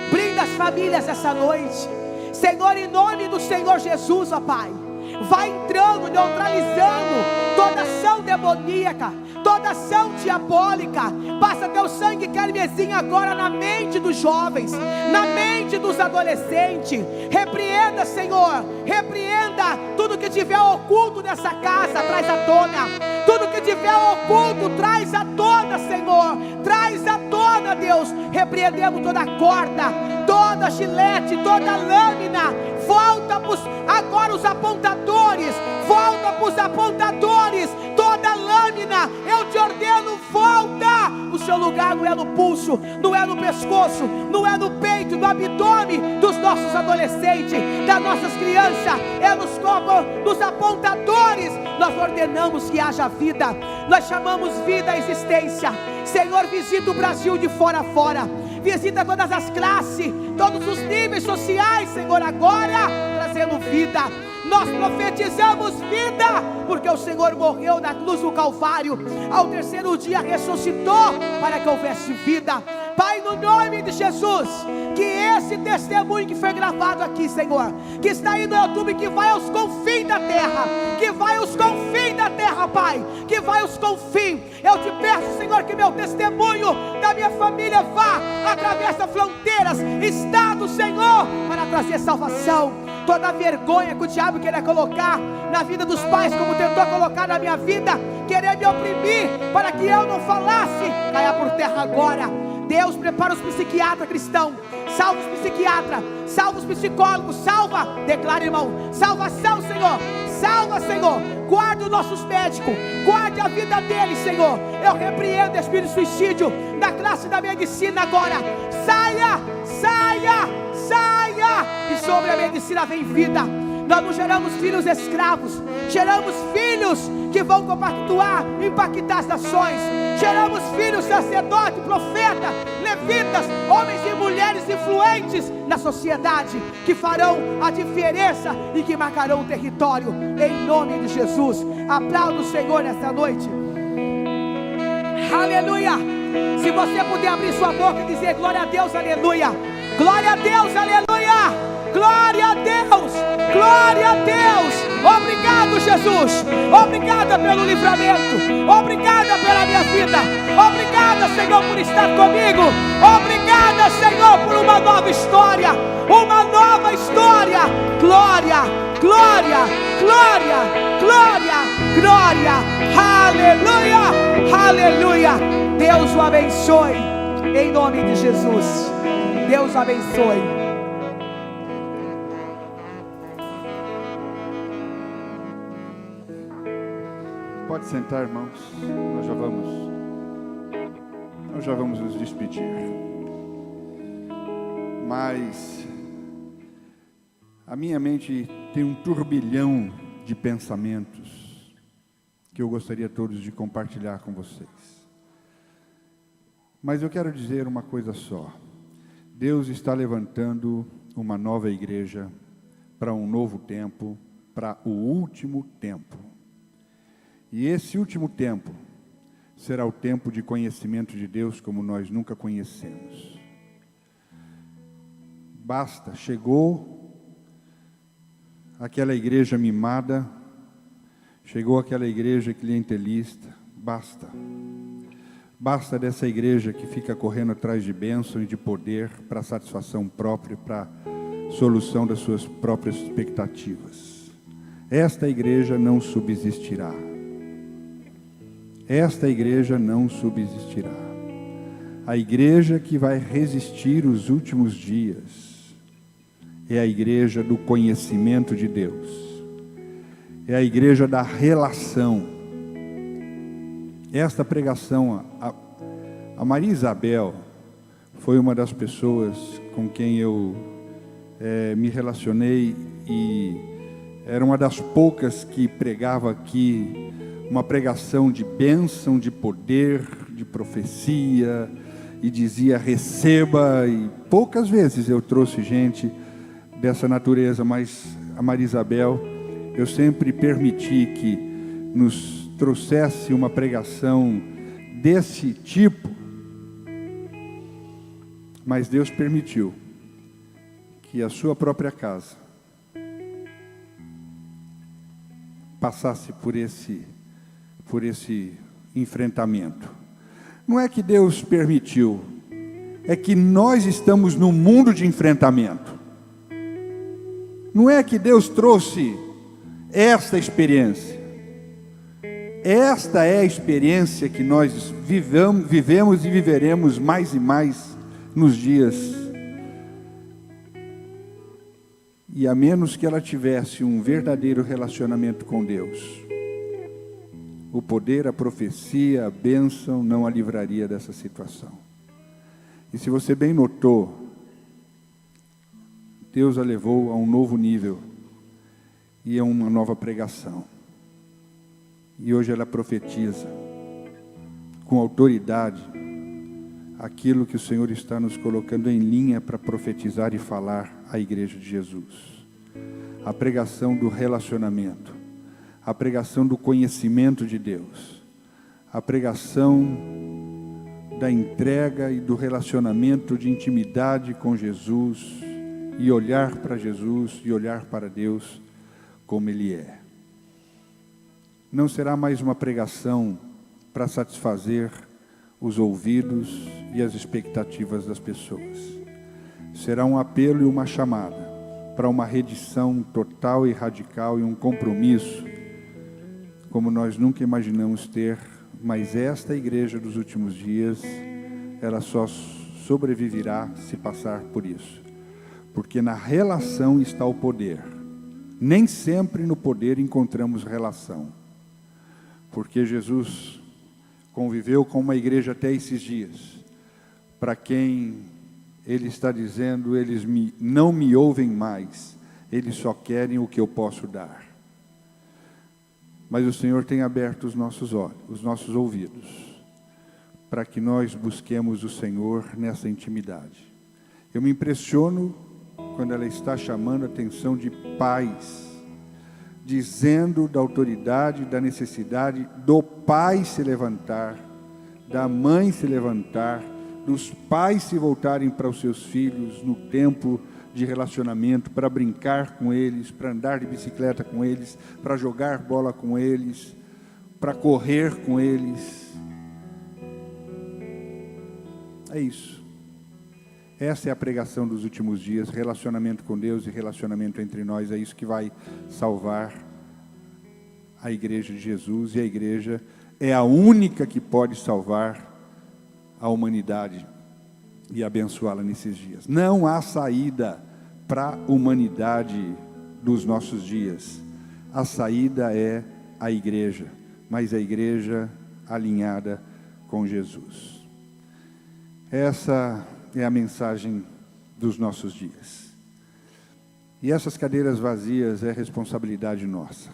brinda as famílias essa noite, Senhor, em nome do Senhor Jesus, ó Pai. Vai entrando, neutralizando toda ação demoníaca, toda ação diabólica. Passa teu sangue carmesim agora na mente dos jovens, na mente dos adolescentes. Repreenda, Senhor, repreenda tudo que tiver oculto nessa casa, traz à tona. Tudo que tiver oculto, traz à tona, Senhor, traz à tona, Deus. Repreendemos toda corda, toda gilete, toda lâmina. Volta agora os apontadores, volta para os apontadores, toda lâmina, eu te ordeno, volta. O seu lugar não é no pulso, não é no pescoço, não é no peito, no abdômen dos nossos adolescentes, das nossas crianças, é nos corpos, nos apontadores. Nós ordenamos que haja vida, nós chamamos vida à existência. Senhor, visita o Brasil de fora a fora, visita todas as classes, todos os níveis sociais, Senhor, agora trazendo vida. Nós profetizamos vida, porque o Senhor morreu na cruz do Calvário, ao terceiro dia ressuscitou para que houvesse vida. Pai, no nome de Jesus, que esse testemunho que foi gravado aqui, Senhor, que está aí no YouTube, que vai aos confins da terra, que vai aos confins da terra, Pai, que vai aos confins. Eu te peço, Senhor, que meu testemunho da minha família vá, atravessa fronteiras, estados, Senhor, para trazer salvação. Toda vergonha que o diabo queria colocar na vida dos pais, como tentou colocar na minha vida, querer me oprimir para que eu não falasse, caia por terra agora. Deus, prepara os psiquiatras cristãos, salva os psiquiatras, salva os psicólogos, salva, declara, irmão, salvação, Senhor, salva, Senhor, guarda os nossos médicos, guarde a vida deles, Senhor. Eu repreendo o espírito de suicídio da classe da medicina agora, saia, saia, saia, e sobre a medicina vem vida. Nós não geramos filhos escravos, geramos filhos que vão compactuar, impactar as nações. Geramos filhos sacerdotes, profetas, levitas, homens e mulheres influentes na sociedade, que farão a diferença e que marcarão o território, em nome de Jesus. Aplauda o Senhor nesta noite. Aleluia. Se você puder abrir sua boca e dizer glória a Deus, aleluia. Glória a Deus, aleluia. Glória a Deus, glória a Deus. Obrigado, Jesus, obrigada pelo livramento, obrigada pela minha vida, obrigada, Senhor, por estar comigo, obrigada, Senhor, por uma nova história, uma nova história. Glória, glória, glória, glória, glória, aleluia, aleluia. Deus o abençoe, em nome de Jesus. Deus o abençoe. Pode sentar, irmãos. Nós já vamos nos despedir. Mas a minha mente tem um turbilhão de pensamentos que eu gostaria todos de compartilhar com vocês. Mas eu quero dizer uma coisa só. Deus está levantando uma nova igreja para um novo tempo, para o último tempo. E esse último tempo será o tempo de conhecimento de Deus como nós nunca conhecemos. Basta, chegou aquela igreja mimada, chegou aquela igreja clientelista, basta. Basta dessa igreja que fica correndo atrás de bênção e de poder para satisfação própria, para solução das suas próprias expectativas. Esta igreja não subsistirá. Esta igreja não subsistirá. A igreja que vai resistir os últimos dias é a igreja do conhecimento de Deus. É a igreja da relação. Esta pregação, a Maria Isabel foi uma das pessoas com quem eu me relacionei e era uma das poucas que pregava aqui uma pregação de bênção, de poder, de profecia, e dizia receba, e poucas vezes eu trouxe gente dessa natureza, mas a Maria Isabel, eu sempre permiti que nos trouxesse uma pregação desse tipo, mas Deus permitiu que a sua própria casa passasse por esse enfrentamento. Não é que Deus permitiu, é que nós estamos num mundo de enfrentamento. Não é que Deus trouxe esta experiência. Esta é a experiência que nós vivemos e viveremos mais e mais nos dias. E a menos que ela tivesse um verdadeiro relacionamento com Deus, o poder, a profecia, a bênção não a livraria dessa situação. E se você bem notou, Deus a levou a um novo nível e a uma nova pregação. E hoje ela profetiza com autoridade aquilo que o Senhor está nos colocando em linha para profetizar e falar à igreja de Jesus. A pregação do relacionamento, a pregação do conhecimento de Deus, a pregação da entrega e do relacionamento de intimidade com Jesus, e olhar para Jesus e olhar para Deus como Ele é. Não será mais uma pregação para satisfazer os ouvidos e as expectativas das pessoas. Será um apelo e uma chamada para uma redição total e radical e um compromisso como nós nunca imaginamos ter, mas esta igreja dos últimos dias, ela só sobreviverá se passar por isso. Porque na relação está o poder. Nem sempre no poder encontramos relação. Porque Jesus conviveu com uma igreja até esses dias, para quem Ele está dizendo, eles não me ouvem mais, eles só querem o que eu posso dar. Mas o Senhor tem aberto os nossos olhos, os nossos ouvidos, para que nós busquemos o Senhor nessa intimidade. Eu me impressiono quando ela está chamando a atenção de pais, dizendo da autoridade, da necessidade do pai se levantar, da mãe se levantar, dos pais se voltarem para os seus filhos no tempo de relacionamento, para brincar com eles, para andar de bicicleta com eles, para jogar bola com eles, para correr com eles. É isso. Essa é a pregação dos últimos dias, relacionamento com Deus e relacionamento entre nós, é isso que vai salvar a igreja de Jesus, e a igreja é a única que pode salvar a humanidade e abençoá-la nesses dias. Não há saída para a humanidade dos nossos dias. A saída é a igreja, mas a igreja alinhada com Jesus. Essa é a mensagem dos nossos dias. E essas cadeiras vazias é responsabilidade nossa.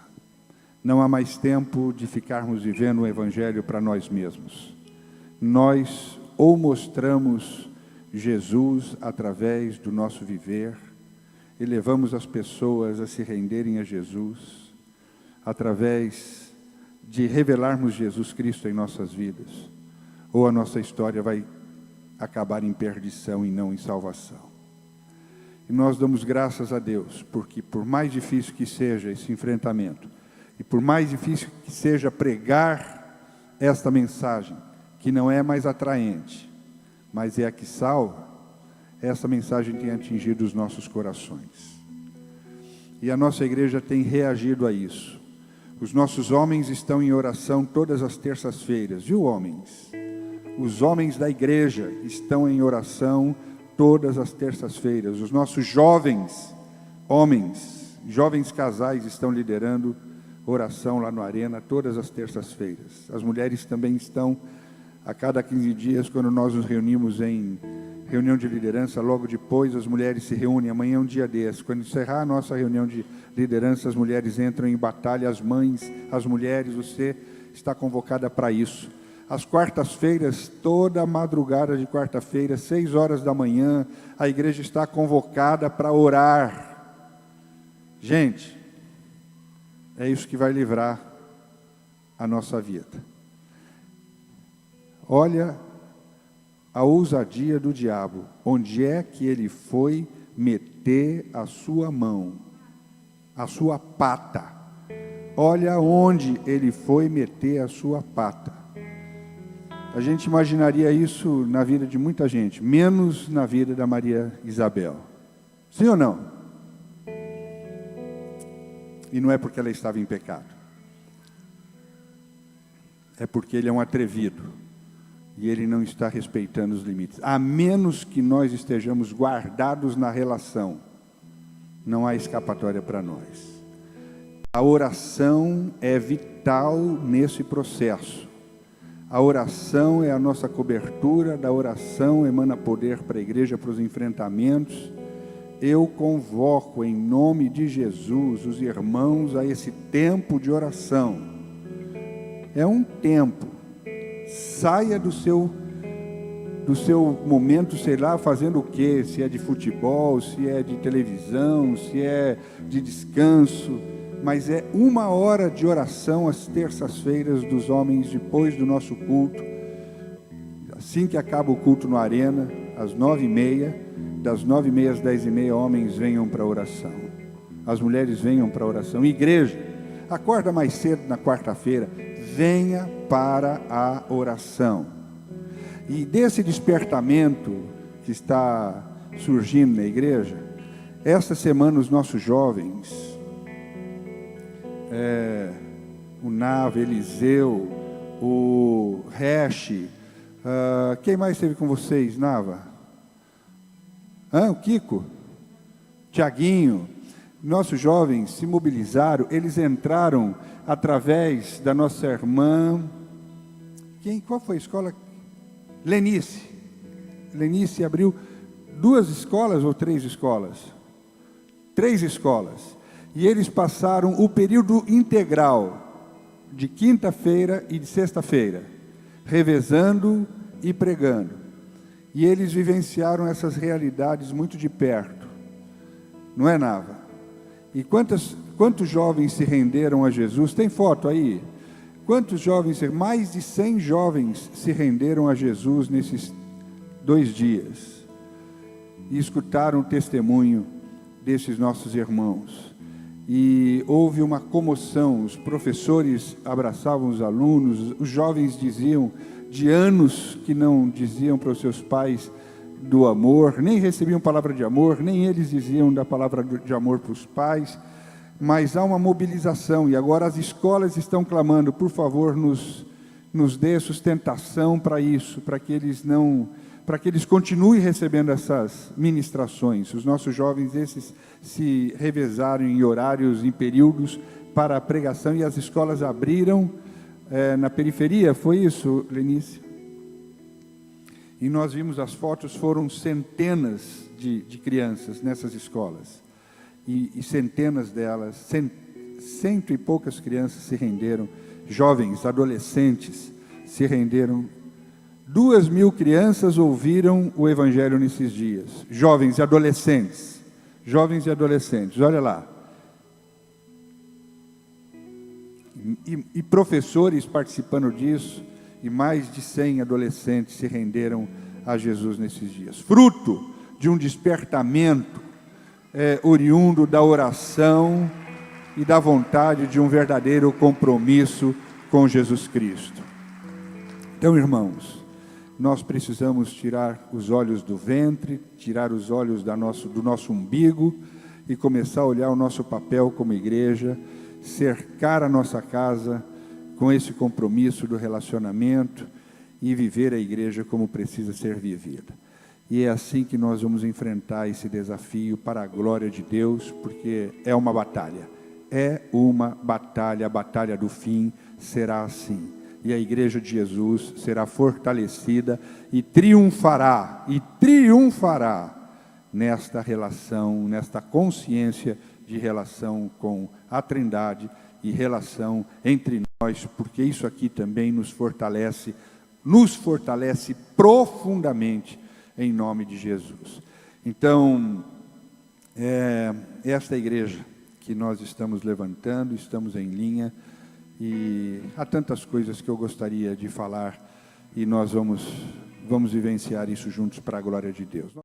Não há mais tempo de ficarmos vivendo o Evangelho para nós mesmos. Nós ou mostramos Jesus através do nosso viver, e levamos as pessoas a se renderem a Jesus, através de revelarmos Jesus Cristo em nossas vidas, ou a nossa história vai acabar em perdição e não em salvação. E nós damos graças a Deus, porque por mais difícil que seja esse enfrentamento, e por mais difícil que seja pregar esta mensagem, que não é mais atraente, mas é a que salva, essa mensagem tem atingido os nossos corações. E a nossa igreja tem reagido a isso. Os nossos homens estão em oração todas as terças-feiras, viu, homens? Os homens da igreja estão em oração todas as terças-feiras. Os nossos jovens, homens, jovens casais estão liderando oração lá no Arena todas as terças-feiras. As mulheres também estão a cada 15 dias, quando nós nos reunimos em reunião de liderança, logo depois as mulheres se reúnem. Amanhã é um dia desse. Quando encerrar a nossa reunião de liderança, as mulheres entram em batalha, as mães, as mulheres, você está convocada para isso. Às quartas-feiras, toda a madrugada de quarta-feira, 6 horas da manhã, a igreja está convocada para orar. Gente, é isso que vai livrar a nossa vida. Olha a ousadia do diabo, onde é que ele foi meter a sua mão, a sua pata. Olha onde ele foi meter a sua pata. A gente imaginaria isso na vida de muita gente, menos na vida da Maria Isabel. Sim ou não? E não é porque ela estava em pecado. É porque ele é um atrevido. E ele não está respeitando os limites. A menos que nós estejamos guardados na relação, não há escapatória para nós. A oração é vital nesse processo. A oração é a nossa cobertura, da oração emana poder para a igreja, para os enfrentamentos. Eu convoco em nome de Jesus os irmãos a esse tempo de oração. É um tempo. Saia do seu momento, sei lá, fazendo o quê? Se é de futebol, se é de televisão, se é de descanso. Mas é 1 hora de oração às terças-feiras dos homens, depois do nosso culto. Assim que acaba o culto no Arena, às 9h30, das 9h30 às 10h30, homens venham para a oração. As mulheres venham para a oração. Igreja, acorda mais cedo na quarta-feira, venha para a oração. E desse despertamento que está surgindo na igreja, esta semana os nossos jovens, o Nava, Eliseu, o Reche, quem mais esteve com vocês, Nava? O Kiko, Tiaguinho, nossos jovens se mobilizaram, eles entraram através da nossa irmã, qual foi a escola? Lenice. Lenice abriu 2 escolas ou 3 escolas? 3 escolas. E eles passaram o período integral, de quinta-feira e de sexta-feira, revezando e pregando. E eles vivenciaram essas realidades muito de perto. Não é, Nava? E quantos jovens se renderam a Jesus? Tem foto aí? Quantos jovens, mais de 100 jovens se renderam a Jesus nesses 2 dias. E escutaram o testemunho desses nossos irmãos. E houve uma comoção, os professores abraçavam os alunos, os jovens diziam, de anos que não diziam para os seus pais do amor, nem recebiam palavra de amor, nem eles diziam da palavra de amor para os pais, mas há uma mobilização, e agora as escolas estão clamando, por favor, nos dê sustentação para isso, para que eles continuem recebendo essas ministrações. Os nossos jovens, esses se revezaram em horários, em períodos para a pregação, e as escolas abriram na periferia, foi isso, Lenice? E nós vimos as fotos, foram centenas de crianças nessas escolas, e centenas delas, cento e poucas crianças se renderam, jovens, adolescentes se renderam. 2.000 crianças ouviram o Evangelho nesses dias, jovens e adolescentes, olha lá. e professores participando disso, e mais de 100 adolescentes se renderam a Jesus nesses dias. Fruto de um despertamento oriundo da oração e da vontade de um verdadeiro compromisso com Jesus Cristo. Então, irmãos, nós precisamos tirar os olhos do ventre, tirar os olhos do nosso umbigo e começar a olhar o nosso papel como igreja, cercar a nossa casa com esse compromisso do relacionamento e viver a igreja como precisa ser vivida. E é assim que nós vamos enfrentar esse desafio para a glória de Deus, porque é uma batalha. É uma batalha, a batalha do fim será assim. E a igreja de Jesus será fortalecida e triunfará nesta relação, nesta consciência de relação com a Trindade e relação entre nós, porque isso aqui também nos fortalece profundamente em nome de Jesus. Então, esta igreja que nós estamos levantando, estamos em linha, e há tantas coisas que eu gostaria de falar, e nós vamos vivenciar isso juntos para a glória de Deus.